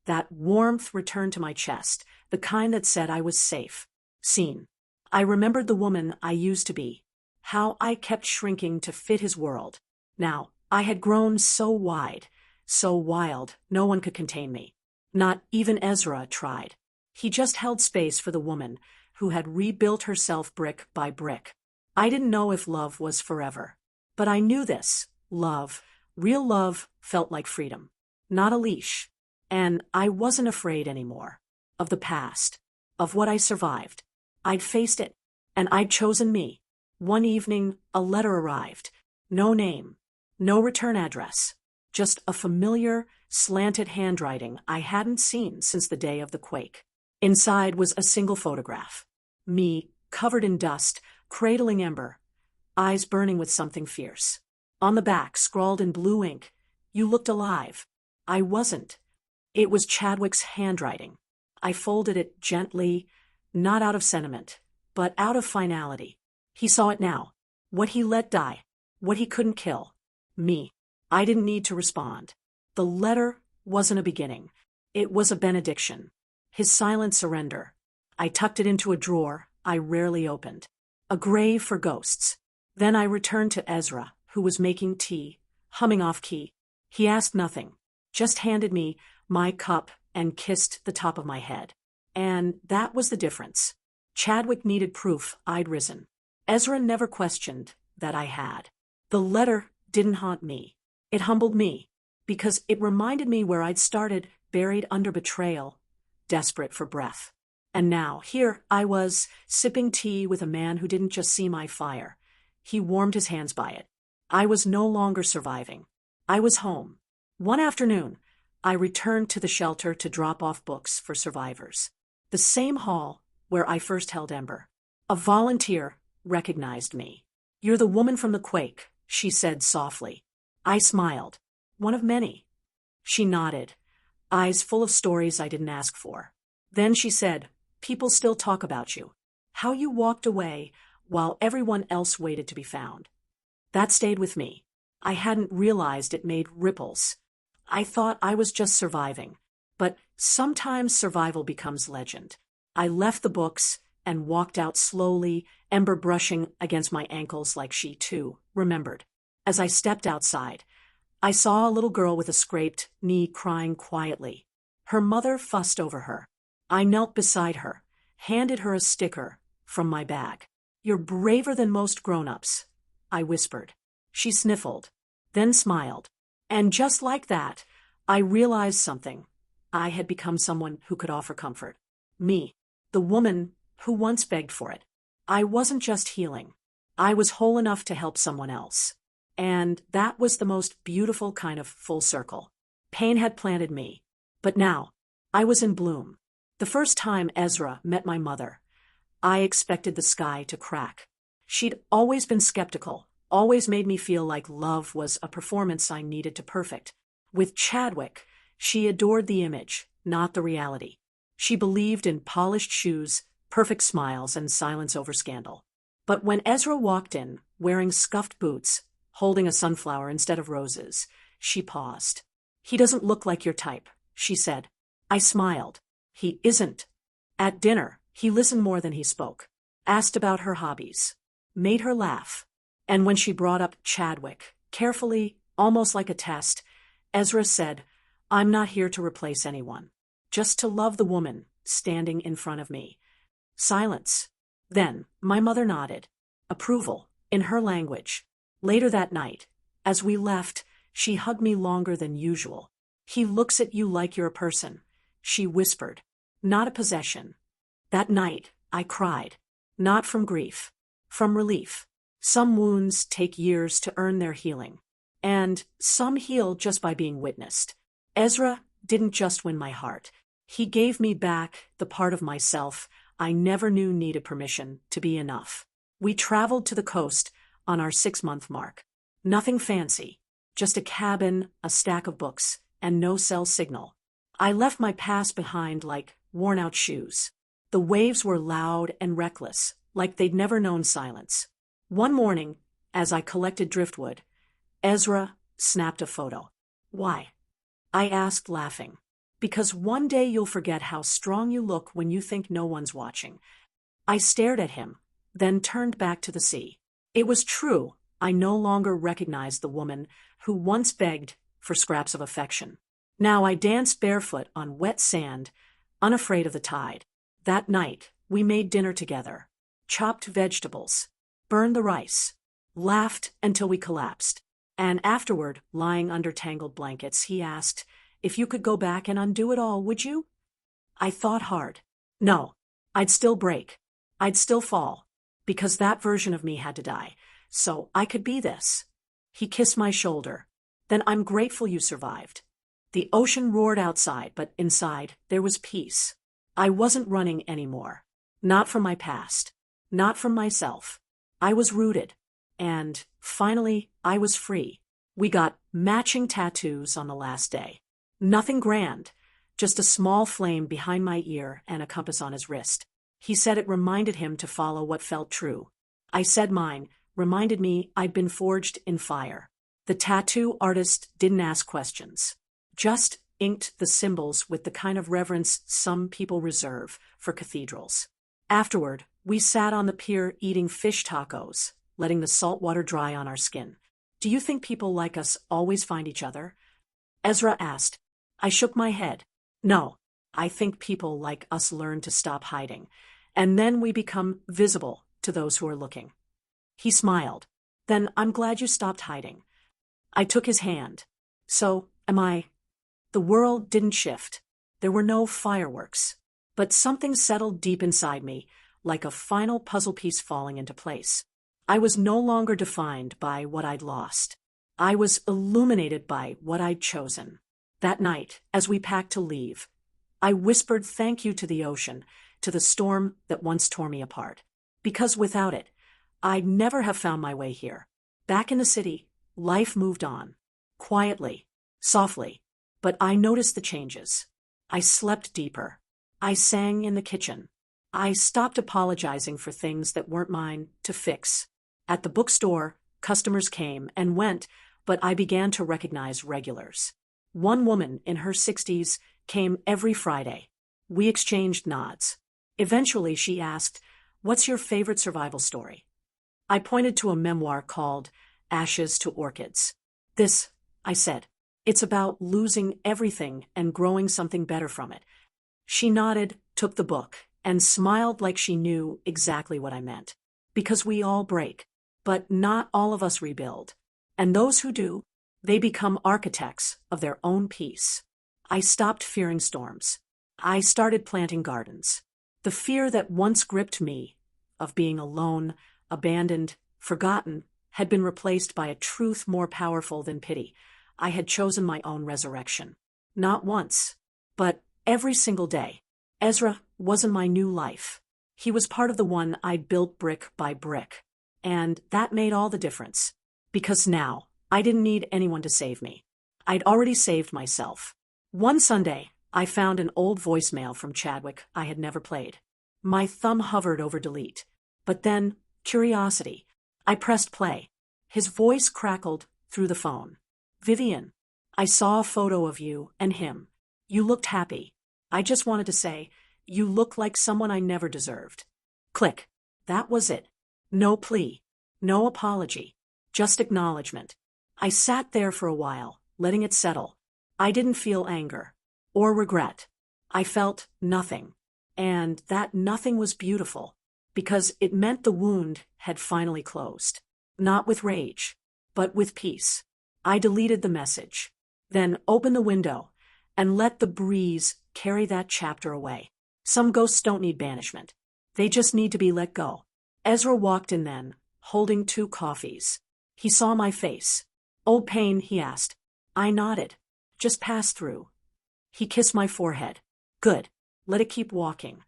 Speaker 1: That warmth returned to my chest, the kind that said I was safe, seen. I remembered the woman I used to be, how I kept shrinking to fit his world. Now, I had grown so wide, so wild, no one could contain me. Not even Ezra tried. He just held space for the woman who had rebuilt herself brick by brick. I didn't know if love was forever. But I knew this. Love, real love, felt like freedom. Not a leash. And I wasn't afraid anymore. Of the past. Of what I survived. I'd faced it. And I'd chosen me. One evening, a letter arrived. No name. No return address. Just a familiar, slanted handwriting I hadn't seen since the day of the quake. Inside was a single photograph. Me, covered in dust, cradling Ember. Eyes burning with something fierce. On the back, scrawled in blue ink, "You looked alive." I wasn't. It was Chadwick's handwriting. I folded it gently, not out of sentiment, but out of finality. He saw it now. What he let die. What he couldn't kill. Me. I didn't need to respond. The letter wasn't a beginning. It was a benediction. His silent surrender. I tucked it into a drawer I rarely opened. A grave for ghosts. Then I returned to Ezra, who was making tea, humming off key. He asked nothing. Just handed me my cup and kissed the top of my head. And that was the difference. Chadwick needed proof I'd risen. Ezra never questioned that I had. The letter didn't haunt me. It humbled me, because it reminded me where I'd started buried under betrayal, desperate for breath. And now, here I was, sipping tea with a man who didn't just see my fire. He warmed his hands by it. I was no longer surviving. I was home. One afternoon, I returned to the shelter to drop off books for survivors. The same hall where I first held Ember. A volunteer recognized me. "You're the woman from the Quake," she said softly. I smiled. "One of many." She nodded, eyes full of stories I didn't ask for. Then she said, "People still talk about you. How you walked away while everyone else waited to be found." That stayed with me. I hadn't realized it made ripples. I thought I was just surviving. But sometimes survival becomes legend. I left the books and walked out slowly, Ember brushing against my ankles like she, too, remembered. As I stepped outside, I saw a little girl with a scraped knee crying quietly. Her mother fussed over her. I knelt beside her, handed her a sticker from my bag. "You're braver than most grown-ups," I whispered. She sniffled, then smiled. And just like that, I realized something. I had become someone who could offer comfort. Me, the woman who once begged for it. I wasn't just healing. I was whole enough to help someone else. And that was the most beautiful kind of full circle. Pain had planted me. But now, I was in bloom. The first time Ezra met my mother, I expected the sky to crack. She'd always been skeptical, always made me feel like love was a performance I needed to perfect. With Chadwick, she adored the image, not the reality. She believed in polished shoes, perfect smiles, and silence over scandal. But when Ezra walked in, wearing scuffed boots, holding a sunflower instead of roses, she paused. "He doesn't look like your type," she said. I smiled. "He isn't." At dinner, he listened more than he spoke, asked about her hobbies, made her laugh. And when she brought up Chadwick, carefully, almost like a test, Ezra said, "I'm not here to replace anyone, just to love the woman standing in front of me." Silence. Then, my mother nodded. Approval, in her language. Later that night, as we left, she hugged me longer than usual. "He looks at you like you're a person," she whispered. "Not a possession." That night, I cried. Not from grief. From relief. Some wounds take years to earn their healing. And some heal just by being witnessed. Ezra didn't just win my heart. He gave me back the part of myself I never knew needed permission to be enough. We traveled to the coast on our 6-month mark. Nothing fancy. Just a cabin, a stack of books, and no cell signal. I left my past behind like worn-out shoes. The waves were loud and reckless, like they'd never known silence. One morning, as I collected driftwood, Ezra snapped a photo. "Why?" I asked, laughing. "Because one day you'll forget how strong you look when you think no one's watching." I stared at him, then turned back to the sea. It was true. I no longer recognized the woman who once begged for scraps of affection. Now I danced barefoot on wet sand, unafraid of the tide. That night, we made dinner together, chopped vegetables, burned the rice, laughed until we collapsed. And afterward, lying under tangled blankets, he asked, "If you could go back and undo it all, would you?" I thought hard. No, I'd still break. I'd still fall. Because that version of me had to die, so I could be this. He kissed my shoulder. "Then I'm grateful you survived." The ocean roared outside, but inside, there was peace. I wasn't running anymore. Not from my past. Not from myself. I was rooted. And, finally, I was free. We got matching tattoos on the last day. Nothing grand, just a small flame behind my ear and a compass on his wrist. He said it reminded him to follow what felt true. I said mine reminded me I'd been forged in fire. The tattoo artist didn't ask questions. Just inked the symbols with the kind of reverence some people reserve for cathedrals. Afterward, we sat on the pier eating fish tacos, letting the salt water dry on our skin. "Do you think people like us always find each other?" Ezra asked. I shook my head. "No, I think people like us learn to stop hiding, and then we become visible to those who are looking." He smiled. "Then I'm glad you stopped hiding." I took his hand. "So, am I The world didn't shift. There were no fireworks. But something settled deep inside me, like a final puzzle piece falling into place. I was no longer defined by what I'd lost. I was illuminated by what I'd chosen. That night, as we packed to leave, I whispered thank you to the ocean, to the storm that once tore me apart. Because without it, I'd never have found my way here. Back in the city, life moved on. Quietly, softly, but I noticed the changes. I slept deeper. I sang in the kitchen. I stopped apologizing for things that weren't mine to fix. At the bookstore, customers came and went, but I began to recognize regulars. One woman in her 60s came every Friday. We exchanged nods. Eventually she asked, "What's your favorite survival story?" I pointed to a memoir called Ashes to Orchids. "This," I said. "It's about losing everything and growing something better from it." She nodded, took the book, and smiled like she knew exactly what I meant. Because we all break, but not all of us rebuild. And those who do, they become architects of their own peace. I stopped fearing storms. I started planting gardens. The fear that once gripped me, of being alone, abandoned, forgotten, had been replaced by a truth more powerful than pity. I had chosen my own resurrection. Not once, but every single day. Ezra wasn't my new life. He was part of the one I'd built brick by brick. And that made all the difference. Because now, I didn't need anyone to save me. I'd already saved myself. One Sunday, I found an old voicemail from Chadwick I had never played. My thumb hovered over delete. But then, curiosity. I pressed play. His voice crackled through the phone. "Vivian, I saw a photo of you and him. You looked happy. I just wanted to say, you look like someone I never deserved." Click. That was it. No plea. No apology. Just acknowledgement. I sat there for a while, letting it settle. I didn't feel anger. Or regret. I felt nothing. And that nothing was beautiful. Because it meant the wound had finally closed. Not with rage, but with peace. I deleted the message. Then opened the window and let the breeze carry that chapter away. Some ghosts don't need banishment. They just need to be let go. Ezra walked in then, holding 2 coffees. He saw my face. "Old pain?" he asked. I nodded. "Just pass through." He kissed my forehead. "Good. Let it keep walking."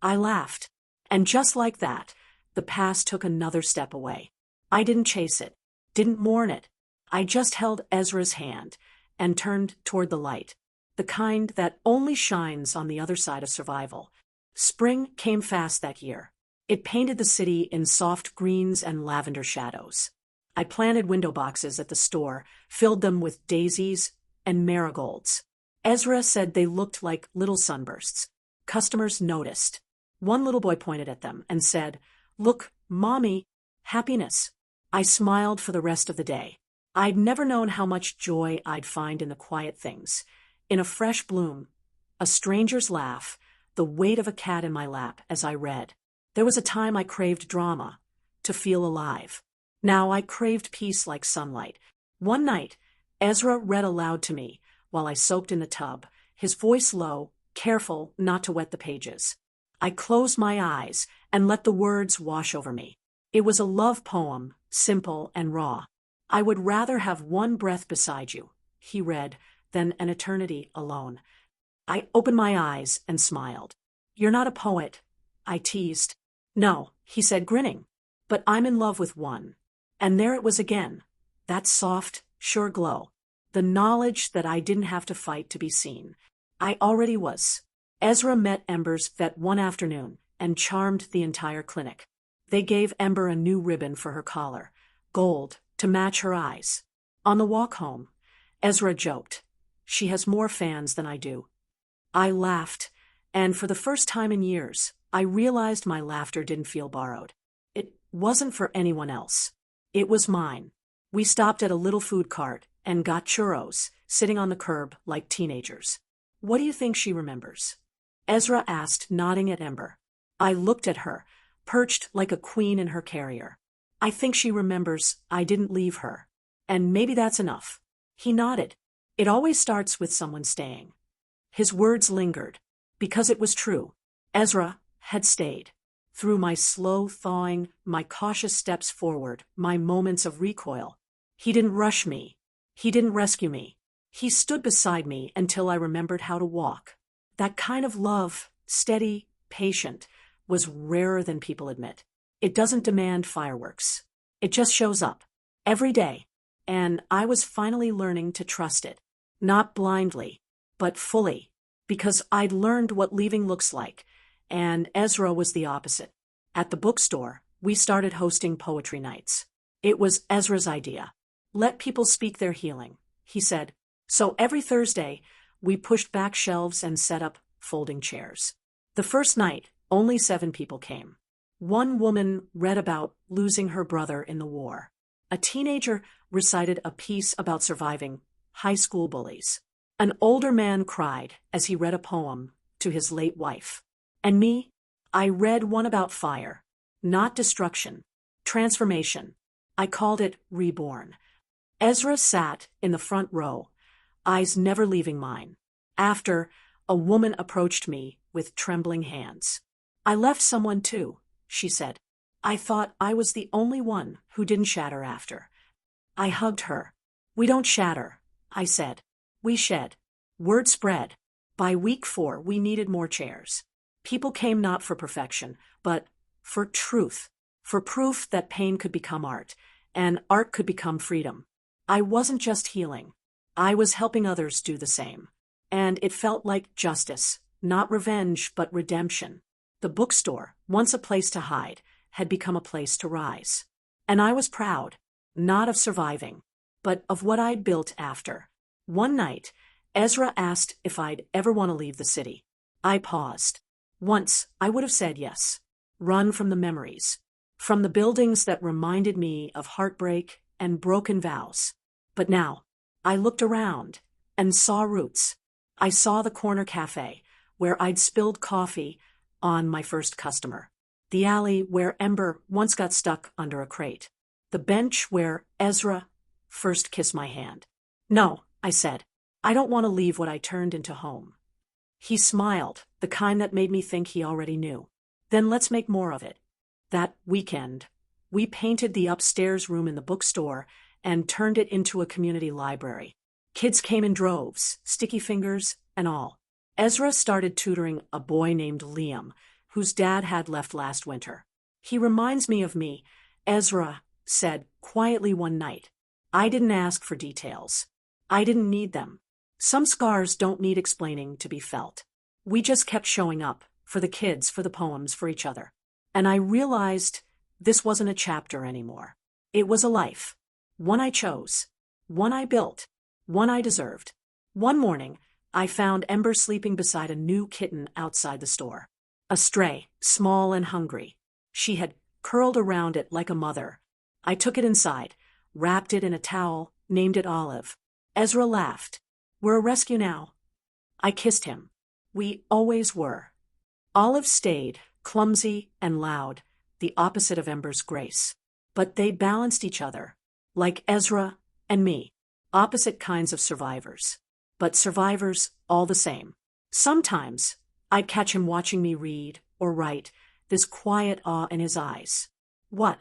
Speaker 1: I laughed. And just like that, the past took another step away. I didn't chase it, didn't mourn it. I just held Ezra's hand and turned toward the light, the kind that only shines on the other side of survival. Spring came fast that year. It painted the city in soft greens and lavender shadows. I planted window boxes at the store, filled them with daisies and marigolds. Ezra said they looked like little sunbursts. Customers noticed. One little boy pointed at them and said, "Look, Mommy, happiness." I smiled for the rest of the day. I'd never known how much joy I'd find in the quiet things. In a fresh bloom, a stranger's laugh, the weight of a cat in my lap as I read. There was a time I craved drama, to feel alive. Now I craved peace like sunlight. One night, Ezra read aloud to me while I soaked in the tub, his voice low, careful not to wet the pages. I closed my eyes and let the words wash over me. It was a love poem, simple and raw. "I would rather have one breath beside you," he read, "than an eternity alone." I opened my eyes and smiled. "You're not a poet," I teased. "No," he said, grinning, "but I'm in love with one." And there it was again, that soft, sure glow. The knowledge that I didn't have to fight to be seen. I already was. Ezra met Ember's vet one afternoon and charmed the entire clinic. They gave Ember a new ribbon for her collar, gold, to match her eyes. On the walk home, Ezra joked, "She has more fans than I do." I laughed, and for the first time in years, I realized my laughter didn't feel borrowed. It wasn't for anyone else. It was mine. We stopped at a little food cart and got churros, sitting on the curb like teenagers. "What do you think she remembers?" Ezra asked, nodding at Ember. I looked at her, perched like a queen in her carrier. "I think she remembers I didn't leave her. And maybe that's enough." He nodded. It always starts with someone staying. His words lingered, because it was true. Ezra had stayed. Through my slow thawing, my cautious steps forward, my moments of recoil. He didn't rush me. He didn't rescue me. He stood beside me until I remembered how to walk. That kind of love, steady, patient, was rarer than people admit. It doesn't demand fireworks. It just shows up. Every day. And I was finally learning to trust it. Not blindly, but fully. Because I'd learned what leaving looks like, and Ezra was the opposite. At the bookstore, we started hosting poetry nights. It was Ezra's idea. Let people speak their healing, he said. So every Thursday, we pushed back shelves and set up folding chairs. The first night, only 7 people came. One woman read about losing her brother in the war. A teenager recited a piece about surviving high school bullies. An older man cried as he read a poem to his late wife. And me, I read one about fire, not destruction, transformation. I called it Reborn. Ezra sat in the front row, eyes never leaving mine. After, a woman approached me with trembling hands. I left someone too, she said. I thought I was the only one who didn't shatter after. I hugged her. We don't shatter, I said. We shed. Word spread. By week 4, we needed more chairs. People came not for perfection, but for truth, for proof that pain could become art, and art could become freedom. I wasn't just healing. I was helping others do the same. And it felt like justice, not revenge, but redemption. The bookstore, once a place to hide, had become a place to rise. And I was proud, not of surviving, but of what I'd built after. One night, Ezra asked if I'd ever want to leave the city. I paused. Once, I would have said yes. Run from the memories. From the buildings that reminded me of heartbreak and broken vows. But now, I looked around and saw roots. I saw the corner cafe, where I'd spilled coffee on my first customer. The alley where Ember once got stuck under a crate. The bench where Ezra first kissed my hand. No, I said. I don't want to leave what I turned into home. He smiled, the kind that made me think he already knew. Then let's make more of it. That weekend, we painted the upstairs room in the bookstore and turned it into a community library. Kids came in droves, sticky fingers and all. Ezra started tutoring a boy named Liam, whose dad had left last winter. He reminds me of me, Ezra said quietly one night. I didn't ask for details. I didn't need them. Some scars don't need explaining to be felt. We just kept showing up, for the kids, for the poems, for each other. And I realized this wasn't a chapter anymore. It was a life. One I chose. One I built. One I deserved. One morning, I found Ember sleeping beside a new kitten outside the store. A stray, small and hungry. She had curled around it like a mother. I took it inside, wrapped it in a towel, named it Olive. Ezra laughed. We're a rescue now. I kissed him. We always were. Olive stayed, clumsy and loud, the opposite of Ember's grace. But they balanced each other, like Ezra and me. Opposite kinds of survivors. But survivors all the same. Sometimes, I'd catch him watching me read or write, this quiet awe in his eyes. What?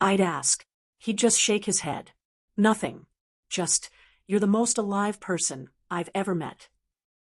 Speaker 1: I'd ask. He'd just shake his head. Nothing. Just, you're the most alive person I've ever met.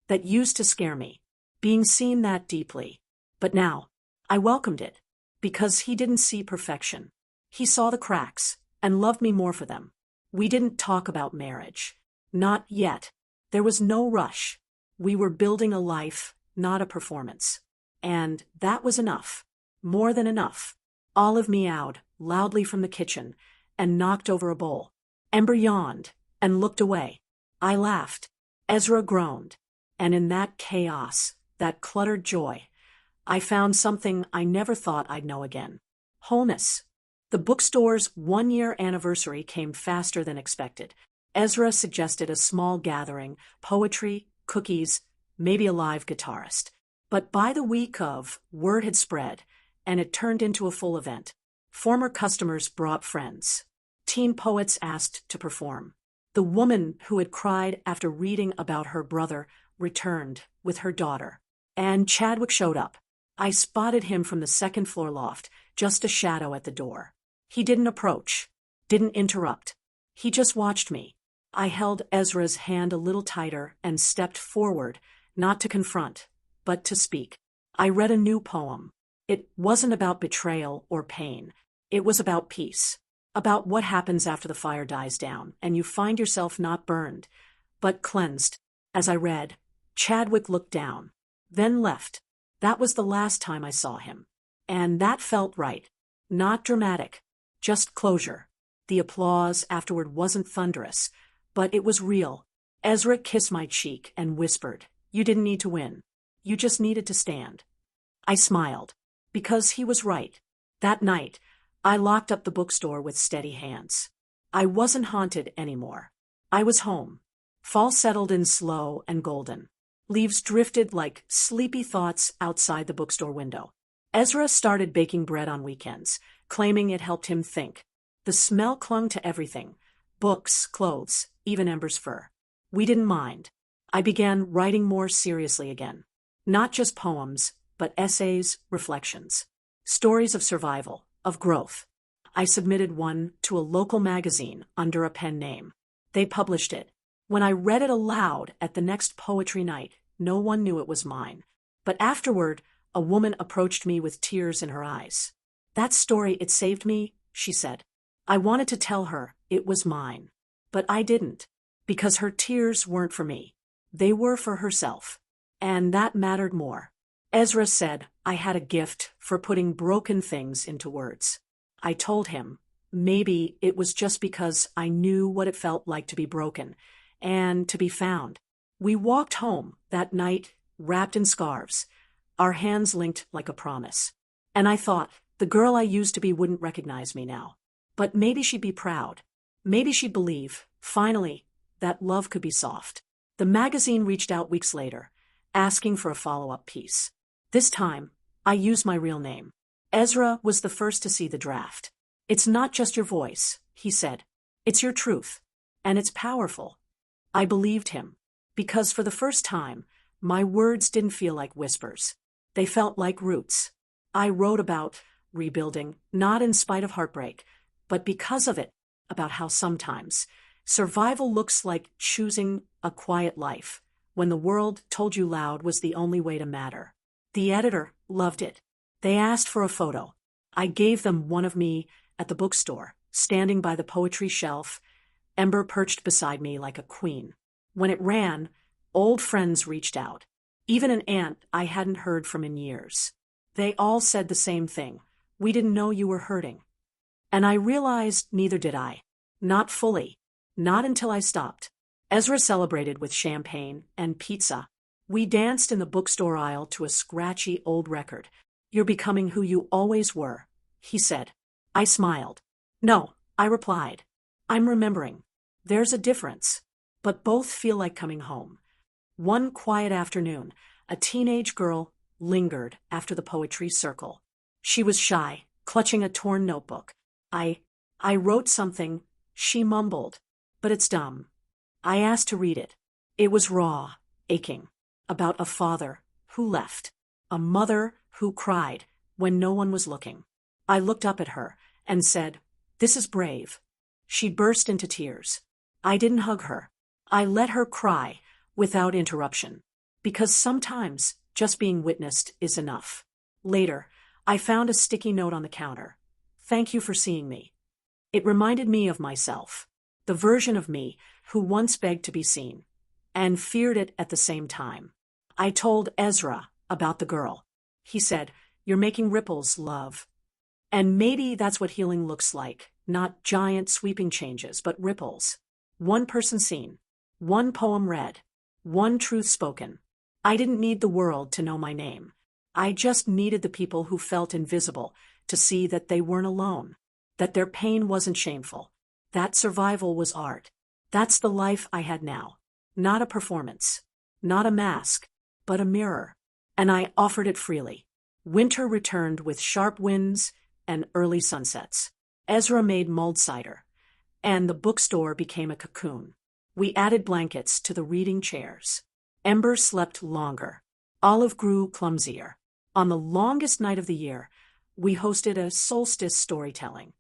Speaker 1: That used to scare me, being seen that deeply. But now, I welcomed it, because he didn't see perfection. He saw the cracks, and loved me more for them. We didn't talk about marriage. Not yet. There was no rush. We were building a life, not a performance. And that was enough. More than enough. Olive meowed loudly from the kitchen and knocked over a bowl. Ember yawned and looked away. I laughed. Ezra groaned. And in that chaos, that cluttered joy, I found something I never thought I'd know again. Wholeness. The bookstore's 1-year anniversary came faster than expected. Ezra suggested a small gathering, poetry, cookies, maybe a live guitarist. But by the week of, word had spread, and it turned into a full event. Former customers brought friends. Teen poets asked to perform. The woman who had cried after reading about her brother returned with her daughter. And Chadwick showed up. I spotted him from the second-floor loft, just a shadow at the door. He didn't approach, didn't interrupt. He just watched me. I held Ezra's hand a little tighter and stepped forward, not to confront, but to speak. I read a new poem. It wasn't about betrayal or pain. It was about peace. About what happens after the fire dies down and you find yourself not burned, but cleansed. As I read, Chadwick looked down, then left. That was the last time I saw him. And that felt right. Not dramatic, just closure. The applause afterward wasn't thunderous, but it was real. Ezra kissed my cheek and whispered, "You didn't need to win. You just needed to stand." I smiled, because he was right. That night, I locked up the bookstore with steady hands. I wasn't haunted anymore. I was home. Fall settled in slow and golden. Leaves drifted like sleepy thoughts outside the bookstore window. Ezra started baking bread on weekends, claiming it helped him think. The smell clung to everything: books, clothes, even Ember's fur. We didn't mind. I began writing more seriously again. Not just poems, but essays, reflections. Stories of survival, of growth. I submitted one to a local magazine under a pen name. They published it. When I read it aloud at the next poetry night, no one knew it was mine. But afterward, a woman approached me with tears in her eyes. "That story, it saved me," she said. I wanted to tell her it was mine. But I didn't, because her tears weren't for me. They were for herself. And that mattered more. Ezra said I had a gift for putting broken things into words. I told him maybe it was just because I knew what it felt like to be broken and to be found. We walked home that night, wrapped in scarves, our hands linked like a promise. And I thought, the girl I used to be wouldn't recognize me now. But maybe she'd be proud. Maybe she'd believe, finally, that love could be soft. The magazine reached out weeks later, asking for a follow-up piece. This time, I used my real name. Ezra was the first to see the draft. "It's not just your voice," he said. "It's your truth. And it's powerful." I believed him, because for the first time, my words didn't feel like whispers. They felt like roots. I wrote about rebuilding, not in spite of heartbreak, but because of it, about how sometimes survival looks like choosing a quiet life, when the world told you loud was the only way to matter. The editor loved it. They asked for a photo. I gave them one of me at the bookstore, standing by the poetry shelf, Ember perched beside me like a queen. When it ran, old friends reached out. Even an aunt I hadn't heard from in years. They all said the same thing: "We didn't know you were hurting." And I realized neither did I. Not fully. Not until I stopped. Ezra celebrated with champagne and pizza. We danced in the bookstore aisle to a scratchy old record. "You're becoming who you always were," he said. I smiled. "No," I replied. "I'm remembering. There's a difference. But both feel like coming home." One quiet afternoon, a teenage girl lingered after the poetry circle. She was shy, clutching a torn notebook. I wrote something," she mumbled. "But it's dumb." I asked to read it. It was raw, aching. About a father who left. A mother who cried when no one was looking. I looked up at her and said, "This is brave." She burst into tears. I didn't hug her. I let her cry without interruption. Because sometimes just being witnessed is enough. Later, I found a sticky note on the counter. "Thank you for seeing me." It reminded me of myself. The version of me who once begged to be seen. And feared it at the same time. I told Ezra about the girl. He said, "You're making ripples, love." And maybe that's what healing looks like. Not giant sweeping changes, but ripples. One person seen. One poem read. One truth spoken. I didn't need the world to know my name. I just needed the people who felt invisible to see that they weren't alone. That their pain wasn't shameful. That survival was art. That's the life I had now. Not a performance. Not a mask. But a mirror. And I offered it freely. Winter returned with sharp winds and early sunsets. Ezra made mulled cider. And the bookstore became a cocoon. We added blankets to the reading chairs. Ember slept longer. Olive grew clumsier. On the longest night of the year, we hosted a solstice storytelling.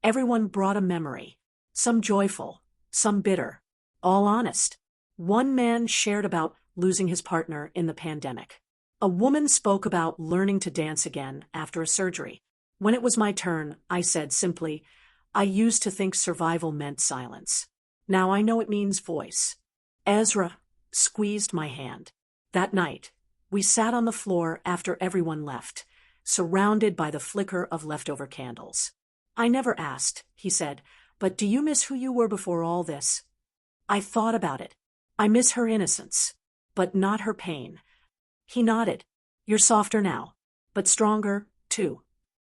Speaker 1: Everyone brought a memory, some joyful, some bitter, all honest. One man shared about losing his partner in the pandemic. A woman spoke about learning to dance again after a surgery. When it was my turn, I said simply, I used to think survival meant silence. Now I know it means voice. Ezra squeezed my hand. That night, we sat on the floor after everyone left, surrounded by the flicker of leftover candles. I never asked, he said, but do you miss who you were before all this? I thought about it. I miss her innocence, but not her pain. He nodded. You're softer now, but stronger, too.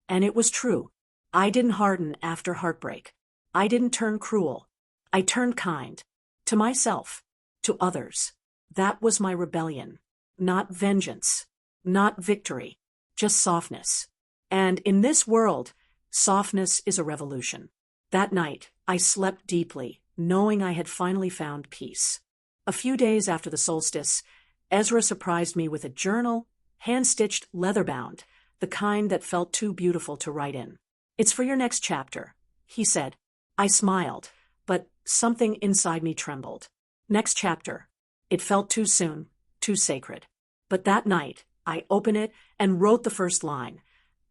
Speaker 1: And it was true. I didn't harden after heartbreak. I didn't turn cruel. I turned kind. To myself. To others. That was my rebellion. Not vengeance. Not victory. Just softness. And in this world, softness is a revolution. That night, I slept deeply, knowing I had finally found peace. A few days after the solstice, Ezra surprised me with a journal, hand-stitched leather-bound, the kind that felt too beautiful to write in. It's for your next chapter, he said. I smiled, but something inside me trembled. Next chapter. It felt too soon, too sacred. But that night, I opened it and wrote the first line.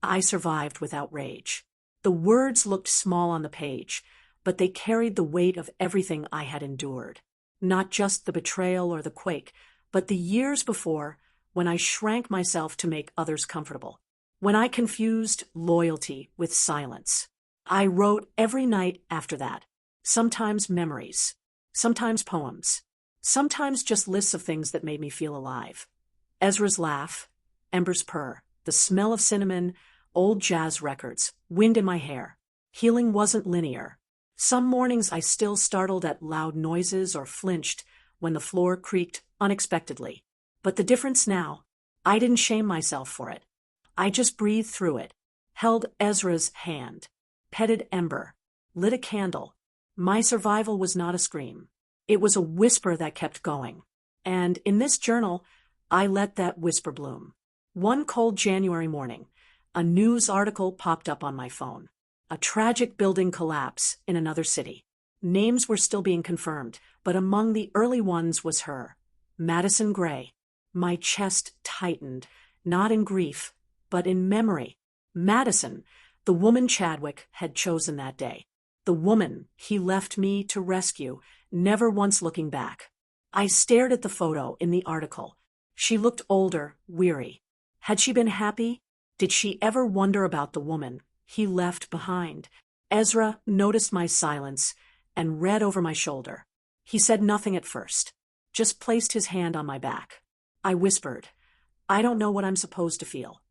Speaker 1: I survived without rage. The words looked small on the page, but they carried the weight of everything I had endured. Not just the betrayal or the quake, but the years before, when I shrank myself to make others comfortable. When I confused loyalty with silence. I wrote every night after that. Sometimes memories. Sometimes poems. Sometimes just lists of things that made me feel alive. Ezra's laugh, Ember's purr, the smell of cinnamon, old jazz records, wind in my hair. Healing wasn't linear. Some mornings I still startled at loud noises or flinched when the floor creaked unexpectedly. But the difference now, I didn't shame myself for it. I just breathed through it, held Ezra's hand, petted Ember, lit a candle. My survival was not a scream. It was a whisper that kept going. And in this journal, I let that whisper bloom. One cold January morning, a news article popped up on my phone. A tragic building collapse in another city. Names were still being confirmed, but among the early ones was her, Madison Gray. My chest tightened, not in grief, but in memory. Madison, the woman Chadwick had chosen that day. The woman he left me to rescue, never once looking back. I stared at the photo in the article. She looked older, weary. Had she been happy? Did she ever wonder about the woman he left behind? Ezra noticed my silence and read over my shoulder. He said nothing at first, just placed his hand on my back. I whispered, I don't know what I'm supposed to feel.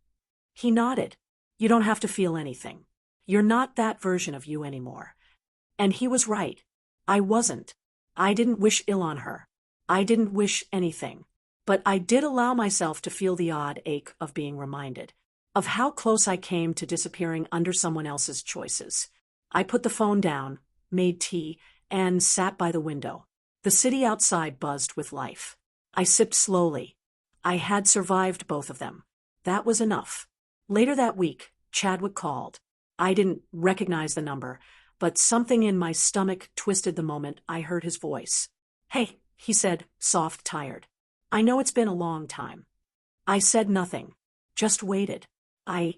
Speaker 1: He nodded. You don't have to feel anything. You're not that version of you anymore. And he was right. I wasn't. I didn't wish ill on her. I didn't wish anything. But I did allow myself to feel the odd ache of being reminded of how close I came to disappearing under someone else's choices. I put the phone down, made tea, and sat by the window. The city outside buzzed with life. I sipped slowly. I had survived both of them. That was enough. Later that week, Chadwick called. I didn't recognize the number, but something in my stomach twisted the moment I heard his voice. Hey, he said, soft, tired. I know it's been a long time. I said nothing, just waited. I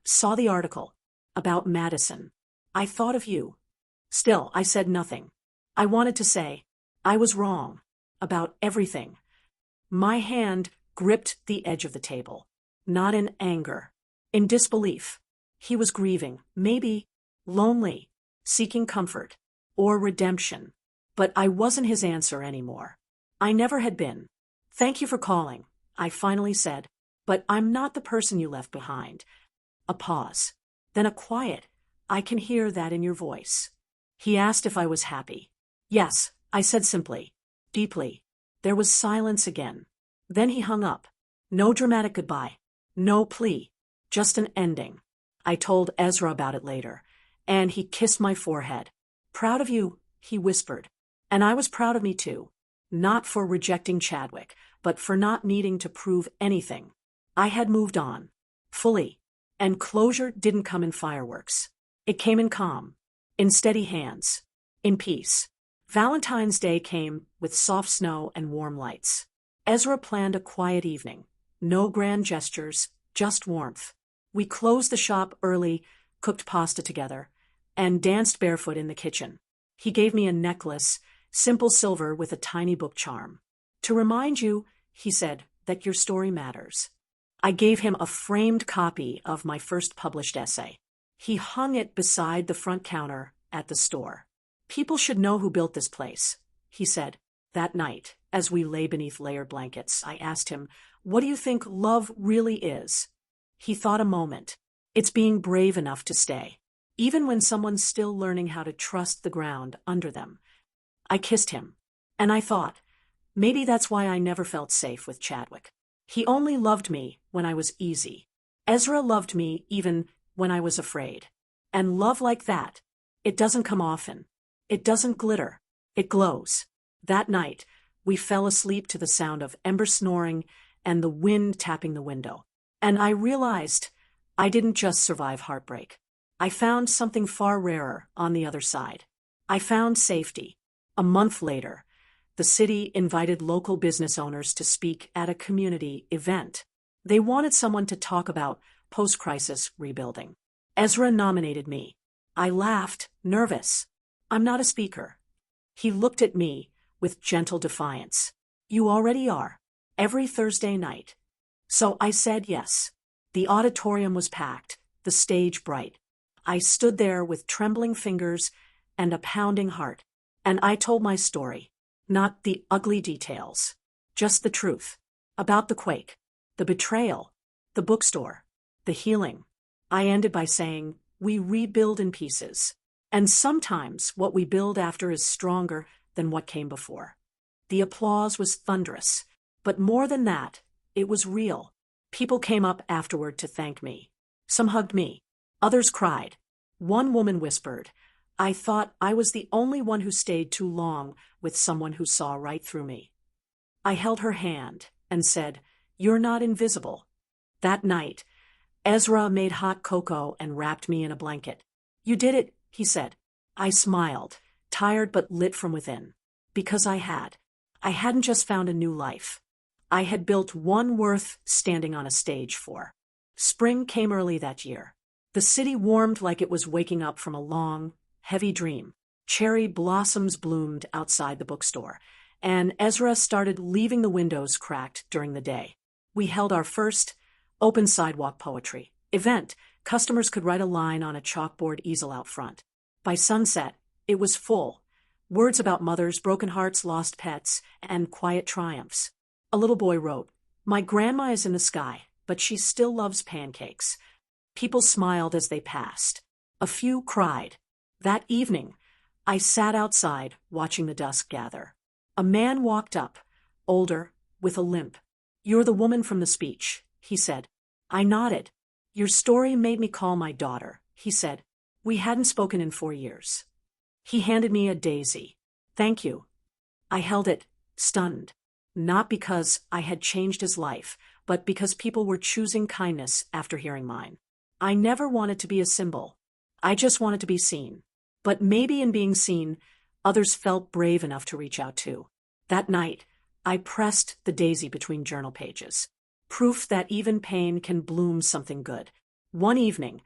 Speaker 1: saw the article about Madison. I thought of you. Still, I said nothing. I wanted to say, I was wrong. About everything. My hand gripped the edge of the table. Not in anger. In disbelief. He was grieving, maybe lonely, seeking comfort, or redemption. But I wasn't his answer anymore. I never had been. Thank you for calling, I finally said. But I'm not the person you left behind. A pause. Then a quiet. I can hear that in your voice. He asked if I was happy. Yes, I said simply. Deeply. There was silence again. Then he hung up. No dramatic goodbye. No plea. Just an ending. I told Ezra about it later, and he kissed my forehead. Proud of you, he whispered. And I was proud of me too. Not for rejecting Chadwick, but for not needing to prove anything. I had moved on. Fully. And closure didn't come in fireworks. It came in calm. In steady hands. In peace. Valentine's Day came with soft snow and warm lights. Ezra planned a quiet evening. No grand gestures, just warmth. We closed the shop early, cooked pasta together, and danced barefoot in the kitchen. He gave me a necklace, simple silver with a tiny book charm. To remind you, he said, that your story matters. I gave him a framed copy of my first published essay. He hung it beside the front counter at the store. People should know who built this place, he said. That night, as we lay beneath layered blankets, I asked him, what do you think love really is? He thought a moment. It's being brave enough to stay, even when someone's still learning how to trust the ground under them. I kissed him, and I thought, maybe that's why I never felt safe with Chadwick. He only loved me when I was easy. Ezra loved me even when I was afraid. And love like that, it doesn't come often. It doesn't glitter. It glows. That night, we fell asleep to the sound of Ember snoring and the wind tapping the window. And I realized I didn't just survive heartbreak. I found something far rarer on the other side. I found safety. A month later, the city invited local business owners to speak at a community event. They wanted someone to talk about post-crisis rebuilding. Ezra nominated me. I laughed, nervous. I'm not a speaker. He looked at me with gentle defiance. You already are. Every Thursday night. So I said yes. The auditorium was packed, the stage bright. I stood there with trembling fingers and a pounding heart, and I told my story. Not the ugly details. Just the truth. About the quake. The betrayal. The bookstore. The healing. I ended by saying, we rebuild in pieces. And sometimes what we build after is stronger than what came before. The applause was thunderous. But more than that, it was real. People came up afterward to thank me. Some hugged me. Others cried. One woman whispered, I thought I was the only one who stayed too long with someone who saw right through me. I held her hand and said, you're not invisible. That night, Ezra made hot cocoa and wrapped me in a blanket. You did it, he said. I smiled, tired but lit from within. Because I hadn't just found a new life. I had built one worth standing on a stage for. Spring came early that year. The city warmed like it was waking up from a long, heavy dream. Cherry blossoms bloomed outside the bookstore, and Ezra started leaving the windows cracked during the day. We held our first open sidewalk poetry event. Customers could write a line on a chalkboard easel out front. By sunset, it was full. Words about mothers, broken hearts, lost pets, and quiet triumphs. A little boy wrote, my grandma is in the sky, but she still loves pancakes. People smiled as they passed. A few cried. That evening, I sat outside watching the dusk gather. A man walked up, older, with a limp. You're the woman from the speech, he said. I nodded. Your story made me call my daughter, he said. We hadn't spoken in 4 years. He handed me a daisy. Thank you. I held it, stunned. Not because I had changed his life, but because people were choosing kindness after hearing mine. I never wanted to be a symbol. I just wanted to be seen. But maybe in being seen, others felt brave enough to reach out too. That night, I pressed the daisy between journal pages. Proof that even pain can bloom something good. One evening,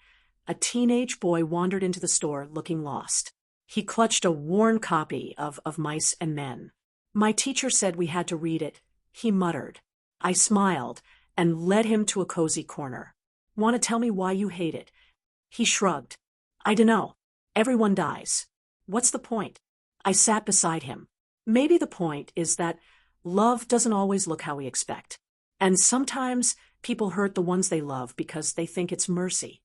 Speaker 1: a teenage boy wandered into the store looking lost. He clutched a worn copy of Mice and Men. My teacher said we had to read it. He muttered. I smiled and led him to a cozy corner. Want to tell me why you hate it? He shrugged. I dunno. Everyone dies. What's the point? I sat beside him. Maybe the point is that love doesn't always look how we expect. And sometimes people hurt the ones they love because they think it's mercy.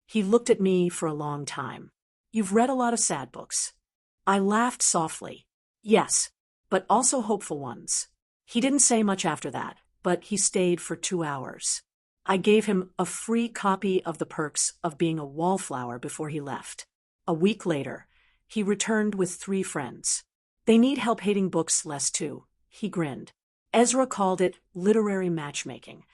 Speaker 1: He looked at me for a long time. You've read a lot of sad books. I laughed softly. Yes, but also hopeful ones. He didn't say much after that, but he stayed for 2 hours. I gave him a free copy of The Perks of Being a Wallflower before he left. A week later, he returned with 3 friends. They need help hating books less too, he grinned. Ezra called it literary matchmaking.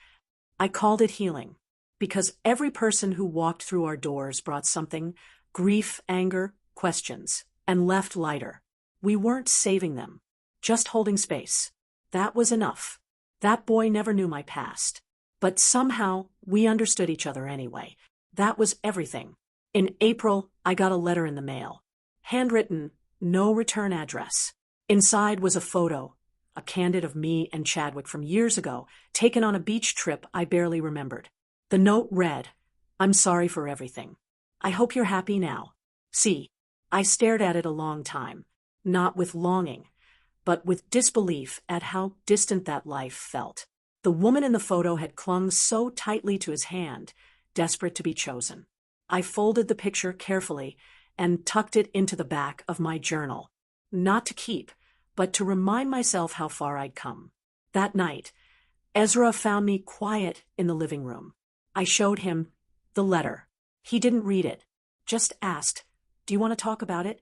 Speaker 1: I called it healing. Because every person who walked through our doors brought something, grief, anger, questions, and left lighter. We weren't saving them, just holding space. That was enough. That boy never knew my past. But somehow, we understood each other anyway. That was everything. In April, I got a letter in the mail. Handwritten, no return address. Inside was a photo, a candid of me and Chadwick from years ago, taken on a beach trip I barely remembered. The note read, "I'm sorry for everything. I hope you're happy now." See, I stared at it a long time, not with longing, but with disbelief at how distant that life felt. The woman in the photo had clung so tightly to his hand, desperate to be chosen. I folded the picture carefully and tucked it into the back of my journal, not to keep, but to remind myself how far I'd come. That night, Ezra found me quiet in the living room. I showed him the letter. He didn't read it, just asked, "Do you want to talk about it?"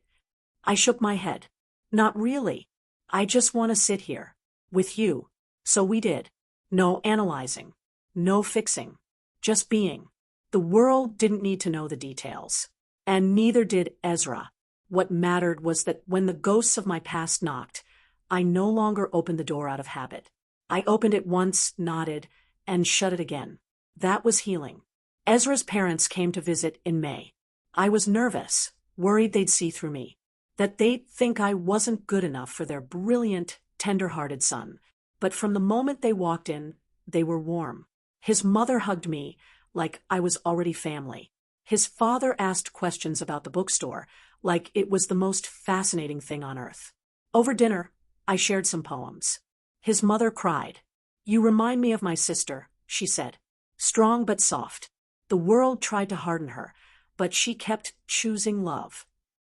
Speaker 1: I shook my head. "Not really. I just want to sit here, with you." So we did. No analyzing, no fixing, just being. The world didn't need to know the details. And neither did Ezra. What mattered was that when the ghosts of my past knocked, I no longer opened the door out of habit. I opened it once, nodded, and shut it again. That was healing. Ezra's parents came to visit in May. I was nervous, worried they'd see through me, that they'd think I wasn't good enough for their brilliant, tender-hearted son. But from the moment they walked in, they were warm. His mother hugged me like I was already family. His father asked questions about the bookstore, like it was the most fascinating thing on earth. Over dinner, I shared some poems. His mother cried. "You remind me of my sister," she said. Strong but soft. The world tried to harden her, but she kept choosing love.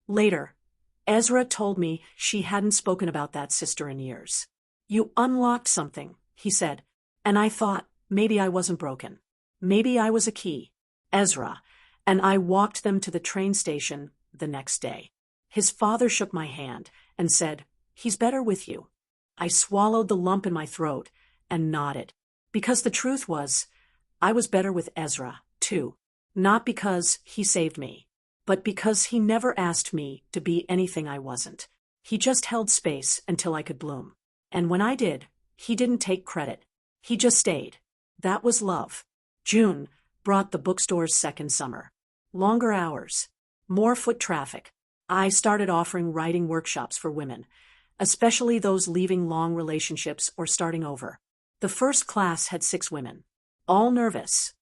Speaker 1: Later, Ezra told me she hadn't spoken about that sister in years. "You unlocked something," he said, and I thought maybe I wasn't broken. Maybe I was a key. Ezra, and I walked them to the train station the next day. His father shook my hand and said, "He's better with you." I swallowed the lump in my throat and nodded, because the truth was, I was better with Ezra, too. Not because he saved me, but because he never asked me to be anything I wasn't. He just held space until I could bloom. And when I did, he didn't take credit. He just stayed. That was love. June brought the bookstore's second summer. Longer hours. More foot traffic. I started offering writing workshops for women, especially those leaving long relationships or starting over. The first class had 6 women. All nervous,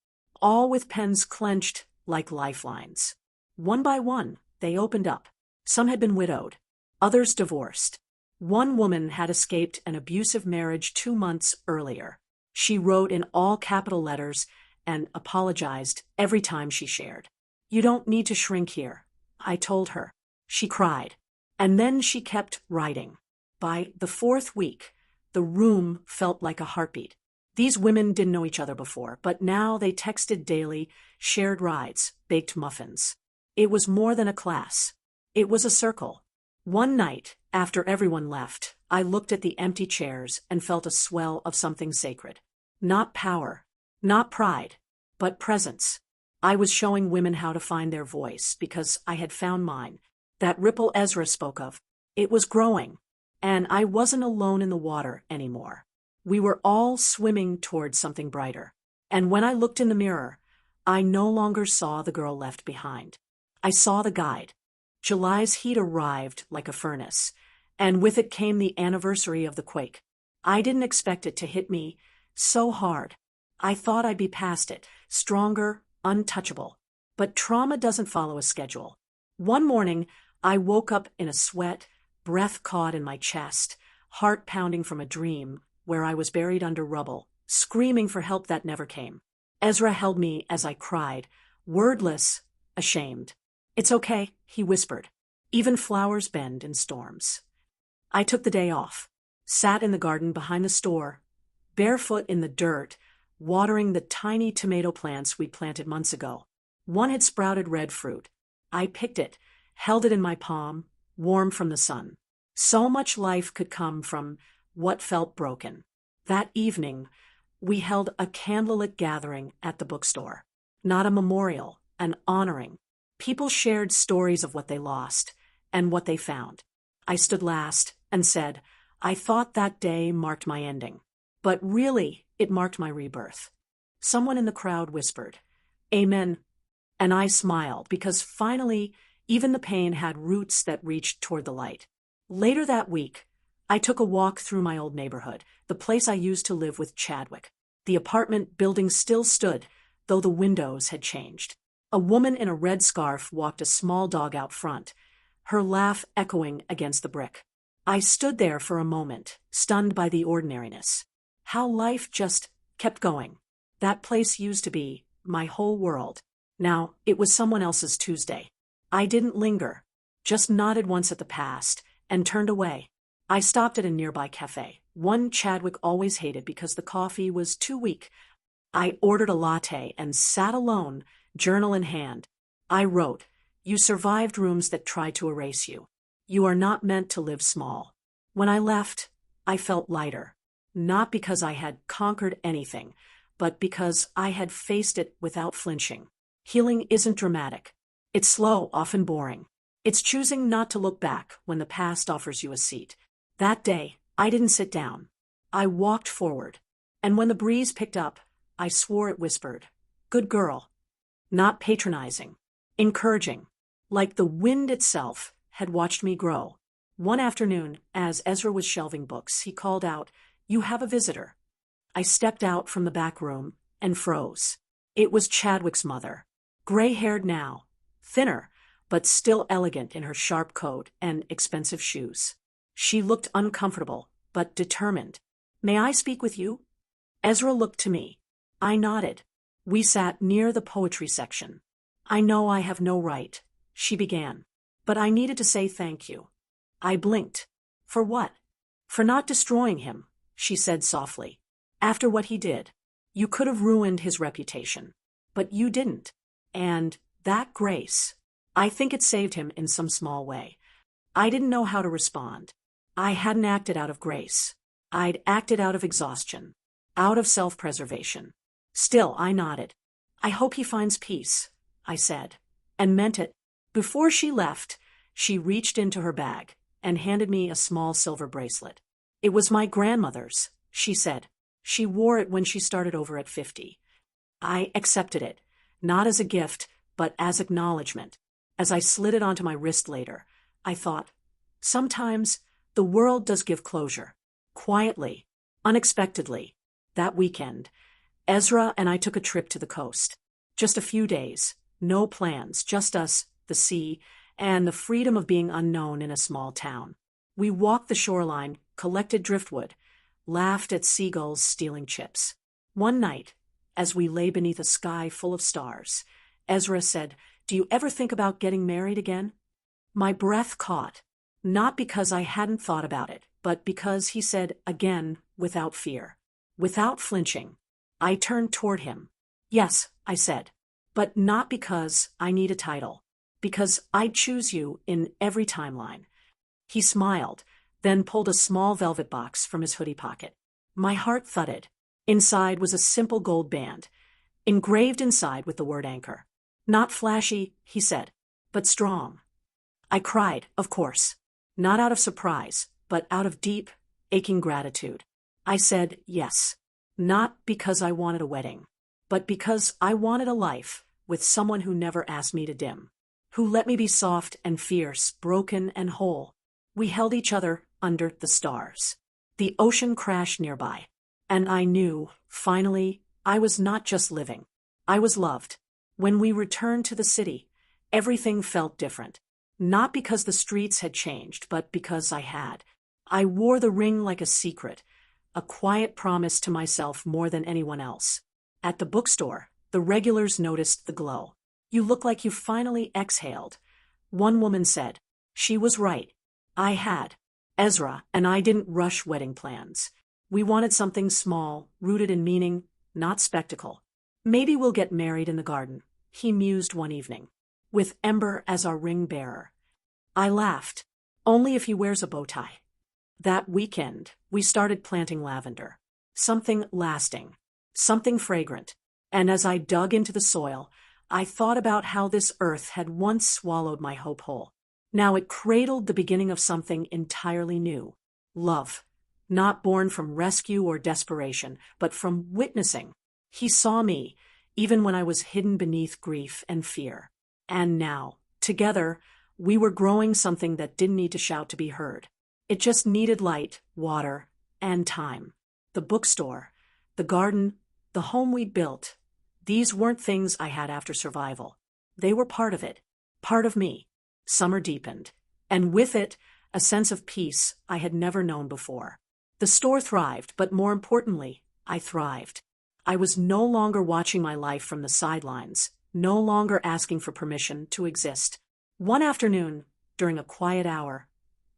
Speaker 1: all with pens clenched like lifelines. One by one, they opened up. Some had been widowed, others divorced. One woman had escaped an abusive marriage 2 months earlier. She wrote in all capital letters and apologized every time she shared. "You don't need to shrink here," I told her. She cried. And then she kept writing. By the 4th week, the room felt like a heartbeat. These women didn't know each other before, but now they texted daily, shared rides, baked muffins. It was more than a class. It was a circle. One night, after everyone left, I looked at the empty chairs and felt a swell of something sacred. Not power, not pride, but presence. I was showing women how to find their voice because I had found mine. That ripple Ezra spoke of. It was growing, and I wasn't alone in the water anymore. We were all swimming towards something brighter. And when I looked in the mirror, I no longer saw the girl left behind. I saw the guide. July's heat arrived like a furnace, and with it came the anniversary of the Quake. I didn't expect it to hit me so hard. I thought I'd be past it, stronger, untouchable. But trauma doesn't follow a schedule. One morning, I woke up in a sweat, breath caught in my chest, heart pounding from a dream where I was buried under rubble, screaming for help that never came. Ezra held me as I cried, wordless, ashamed. "It's okay," he whispered. "Even flowers bend in storms." I took the day off, sat in the garden behind the store, barefoot in the dirt, watering the tiny tomato plants we'd planted months ago. One had sprouted red fruit. I picked it, held it in my palm, warm from the sun. So much life could come from what felt broken. That evening, we held a candlelit gathering at the bookstore. Not a memorial, an honoring. People shared stories of what they lost and what they found. I stood last and said, I thought that day marked my ending. But really, it marked my rebirth. Someone in the crowd whispered, Amen. And I smiled because finally, even the pain had roots that reached toward the light. Later that week, I took a walk through my old neighborhood, the place I used to live with Chadwick. The apartment building still stood, though the windows had changed. A woman in a red scarf walked a small dog out front, her laugh echoing against the brick. I stood there for a moment, stunned by the ordinariness. How life just kept going. That place used to be my whole world. Now, it was someone else's Tuesday. I didn't linger, just nodded once at the past, and turned away. I stopped at a nearby cafe, one Chadwick always hated because the coffee was too weak. I ordered a latte and sat alone, journal in hand. I wrote, You survived rooms that tried to erase you. You are not meant to live small. When I left, I felt lighter. Not because I had conquered anything, but because I had faced it without flinching. Healing isn't dramatic. It's slow, often boring. It's choosing not to look back when the past offers you a seat. That day, I didn't sit down. I walked forward. And when the breeze picked up, I swore it whispered, Good girl. Not patronizing. Encouraging. Like the wind itself had watched me grow. One afternoon, as Ezra was shelving books, he called out, You have a visitor. I stepped out from the back room and froze. It was Chadwick's mother. Gray-haired now, thinner, but still elegant in her sharp coat and expensive shoes. She looked uncomfortable, but determined. May I speak with you? Ezra looked to me. I nodded. We sat near the poetry section. I know I have no right, she began, but I needed to say thank you. I blinked. For what? For not destroying him, she said softly. After what he did, you could have ruined his reputation, but you didn't. And that grace, I think it saved him in some small way. I didn't know how to respond. I hadn't acted out of grace. I'd acted out of exhaustion, out of self-preservation. Still, I nodded. I hope he finds peace, I said, and meant it. Before she left, she reached into her bag and handed me a small silver bracelet. It was my grandmother's, she said. She wore it when she started over at 50. I accepted it, not as a gift, but as acknowledgement. As I slid it onto my wrist later, I thought, sometimes the world does give closure. Quietly, unexpectedly. That weekend, Ezra and I took a trip to the coast. Just a few days, no plans, just us, the sea, and the freedom of being unknown in a small town. We walked the shoreline, collected driftwood, laughed at seagulls stealing chips. One night, as we lay beneath a sky full of stars, Ezra said, Do you ever think about getting married again? My breath caught, not because I hadn't thought about it, but because he said again without fear, without flinching. I turned toward him. Yes, I said, but not because I need a title, because I'd choose you in every timeline. He smiled, then pulled a small velvet box from his hoodie pocket. My heart thudded. Inside was a simple gold band, engraved inside with the word anchor. Not flashy, he said, but strong. I cried, of course, not out of surprise, but out of deep, aching gratitude. I said yes, not because I wanted a wedding, but because I wanted a life with someone who never asked me to dim, who let me be soft and fierce, broken and whole. We held each other under the stars. The ocean crashed nearby, and I knew, finally, I was not just living. I was loved. When we returned to the city, everything felt different. Not because the streets had changed, but because I had. I wore the ring like a secret, a quiet promise to myself more than anyone else. At the bookstore, the regulars noticed the glow. You look like you finally exhaled. One woman said. She was right. I had. Ezra and I didn't rush wedding plans. We wanted something small, rooted in meaning, not spectacle. Maybe we'll get married in the garden, he mused one evening, with Ember as our ring bearer. I laughed. Only if he wears a bow tie. That weekend, we started planting lavender. Something lasting. Something fragrant. And as I dug into the soil, I thought about how this earth had once swallowed my hope whole. Now it cradled the beginning of something entirely new. Love. Not born from rescue or desperation, but from witnessing. He saw me, even when I was hidden beneath grief and fear. And now, together, we were growing something that didn't need to shout to be heard. It just needed light, water, and time. The bookstore, the garden, the home we'd built. These weren't things I had after survival. They were part of it, part of me. Summer deepened, and with it, a sense of peace I had never known before. The store thrived, but more importantly, I thrived. I was no longer watching my life from the sidelines, no longer asking for permission to exist. One afternoon, during a quiet hour,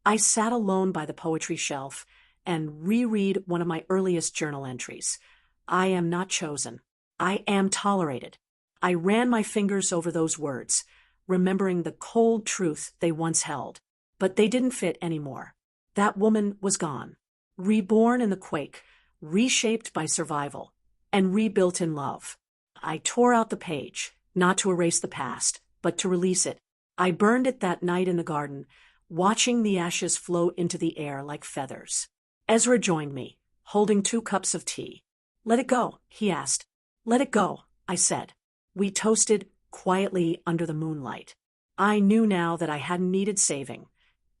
Speaker 1: I sat alone by the poetry shelf and reread one of my earliest journal entries. I am not chosen. I am tolerated. I ran my fingers over those words, remembering the cold truth they once held. But they didn't fit anymore. That woman was gone. Reborn in the quake, reshaped by survival, and rebuilt in love. I tore out the page, not to erase the past, but to release it. I burned it that night in the garden, watching the ashes float into the air like feathers. Ezra joined me, holding 2 cups of tea. "Let it go," he asked. "Let it go," I said. We toasted quietly under the moonlight. I knew now that I hadn't needed saving.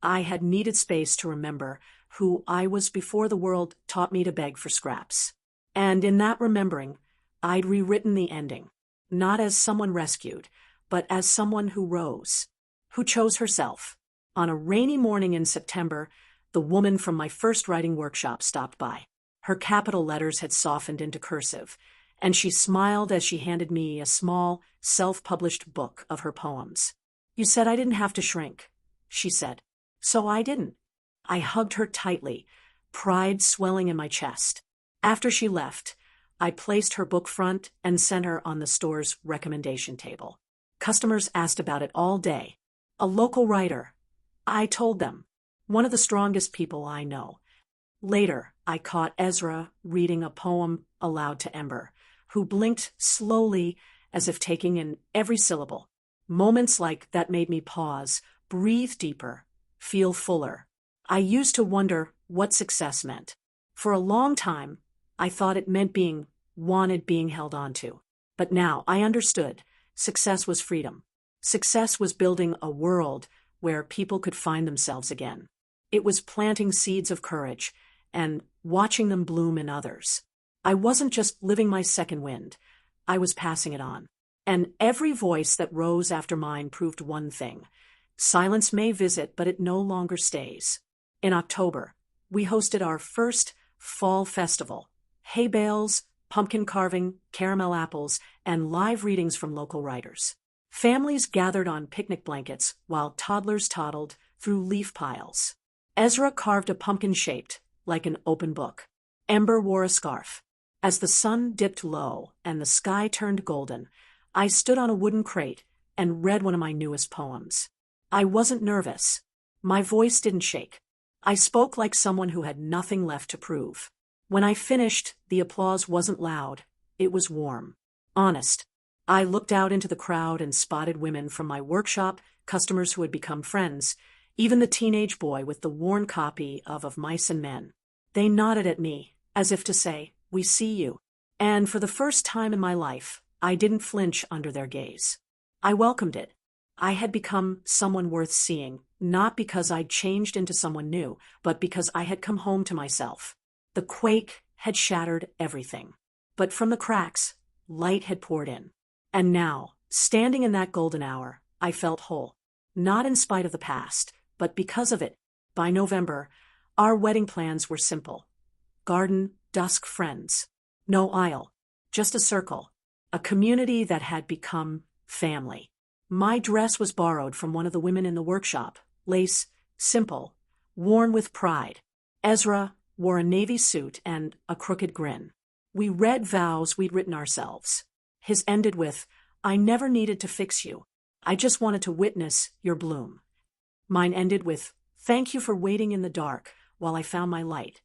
Speaker 1: I had needed space to remember who I was before the world taught me to beg for scraps. And in that remembering, I'd rewritten the ending, not as someone rescued, but as someone who rose, who chose herself. On a rainy morning in September, the woman from my first writing workshop stopped by. Her capital letters had softened into cursive, and she smiled as she handed me a small, self-published book of her poems. "You said I didn't have to shrink," she said. So I didn't. I hugged her tightly, pride swelling in my chest. After she left, I placed her book front and sent her on the store's recommendation table. Customers asked about it all day. A local writer. I told them. One of the strongest people I know. Later, I caught Ezra reading a poem aloud to Ember, who blinked slowly as if taking in every syllable. Moments like that made me pause, breathe deeper, feel fuller. I used to wonder what success meant. For a long time, I thought it meant being wanted, being held on to. But now I understood. Success was freedom. Success was building a world where people could find themselves again. It was planting seeds of courage and watching them bloom in others. I wasn't just living my second wind. I was passing it on. And every voice that rose after mine proved one thing. Silence may visit, but it no longer stays. In October, we hosted our first fall festival. Hay bales, pumpkin carving, caramel apples, and live readings from local writers. Families gathered on picnic blankets while toddlers toddled through leaf piles. Ezra carved a pumpkin shaped like an open book. Ember wore a scarf. As the sun dipped low and the sky turned golden, I stood on a wooden crate and read one of my newest poems. I wasn't nervous. My voice didn't shake. I spoke like someone who had nothing left to prove. When I finished, the applause wasn't loud. It was warm. Honest. I looked out into the crowd and spotted women from my workshop, customers who had become friends, even the teenage boy with the worn copy of Mice and Men. They nodded at me, as if to say, "We see you." And for the first time in my life, I didn't flinch under their gaze. I welcomed it. I had become someone worth seeing, not because I'd changed into someone new, but because I had come home to myself. The quake had shattered everything. But from the cracks, light had poured in. And now, standing in that golden hour, I felt whole. Not in spite of the past, but because of it. By November, our wedding plans were simple. Garden, dusk, friends. No aisle. Just a circle. A community that had become family. My dress was borrowed from one of the women in the workshop. Lace, simple, worn with pride. Ezra wore a navy suit and a crooked grin. We read vows we'd written ourselves. His ended with, "I never needed to fix you. I just wanted to witness your bloom." Mine ended with, Thank you for waiting in the dark while I found my light.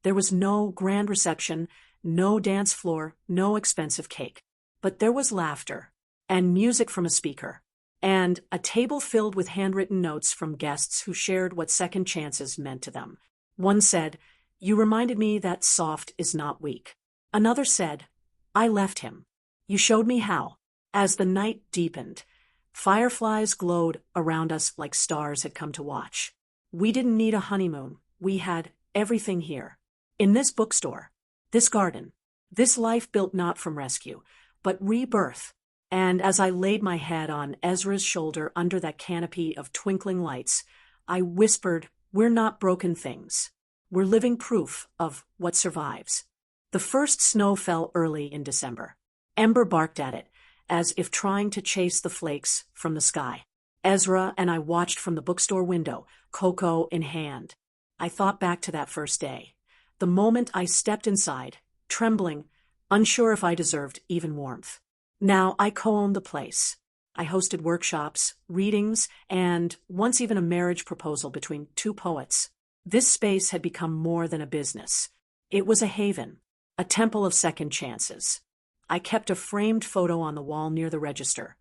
Speaker 1: There was no grand reception, no dance floor, no expensive cake. But there was laughter, and music from a speaker, and a table filled with handwritten notes from guests who shared what second chances meant to them. One said, "You reminded me that soft is not weak." Another said, "I left him. You showed me how." As the night deepened, fireflies glowed around us like stars had come to watch. We didn't need a honeymoon. We had everything here. In this bookstore, this garden, this life built not from rescue, but rebirth. And as I laid my head on Ezra's shoulder under that canopy of twinkling lights, I whispered, "We're not broken things. We're living proof of what survives." The first snow fell early in December. Ember barked at it, as if trying to chase the flakes from the sky. Ezra and I watched from the bookstore window, cocoa in hand. I thought back to that first day, the moment I stepped inside, trembling, unsure if I deserved even warmth. Now I co-owned the place. I hosted workshops, readings, and once even a marriage proposal between two poets. This space had become more than a business. It was a haven, a temple of second chances. I kept a framed photo on the wall near the register,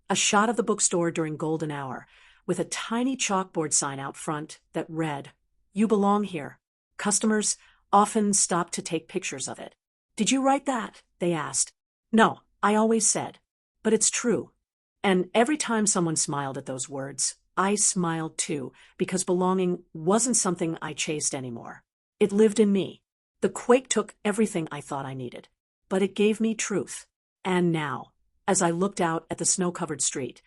Speaker 1: a shot of the bookstore during golden hour, with a tiny chalkboard sign out front that read, "You belong here." Customers often stopped to take pictures of it. "Did you write that?" they asked. "No," I always said, "but it's true." And every time someone smiled at those words, I smiled too, because belonging wasn't something I chased anymore. It lived in me. The quake took everything I thought I needed, but it gave me truth. And now, as I looked out at the snow-covered street,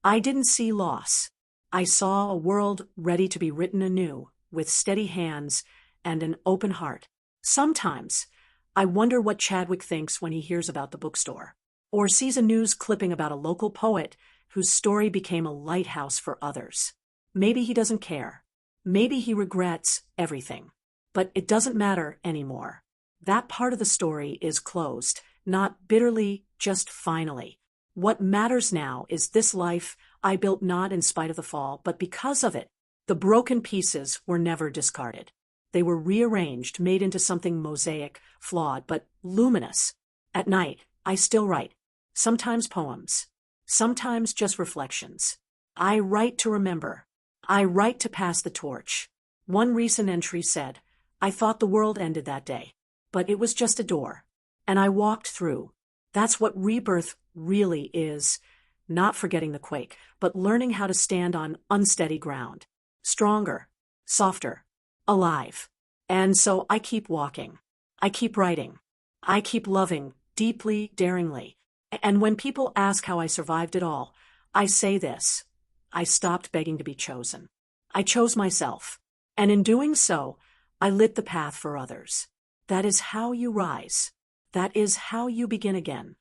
Speaker 1: I didn't see loss. I saw a world ready to be written anew, with steady hands and an open heart. Sometimes, I wonder what Chadwick thinks when he hears about the bookstore, or sees a news clipping about a local poet whose story became a lighthouse for others. Maybe he doesn't care. Maybe he regrets everything. But it doesn't matter anymore. That part of the story is closed, not bitterly, just finally. What matters now is this life I built not in spite of the fall, but because of it. The broken pieces were never discarded. They were rearranged, made into something mosaic, flawed, but luminous. At night, I still write. Sometimes poems. Sometimes just reflections. I write to remember. I write to pass the torch. One recent entry said, "I thought the world ended that day, but it was just a door. And I walked through." That's what rebirth really is. Not forgetting the quake, but learning how to stand on unsteady ground. Stronger, softer, alive. And so I keep walking. I keep writing. I keep loving, deeply, daringly. And when people ask how I survived it all, I say this: I stopped begging to be chosen. I chose myself. And in doing so, I lit the path for others. That is how you rise. That is how you begin again.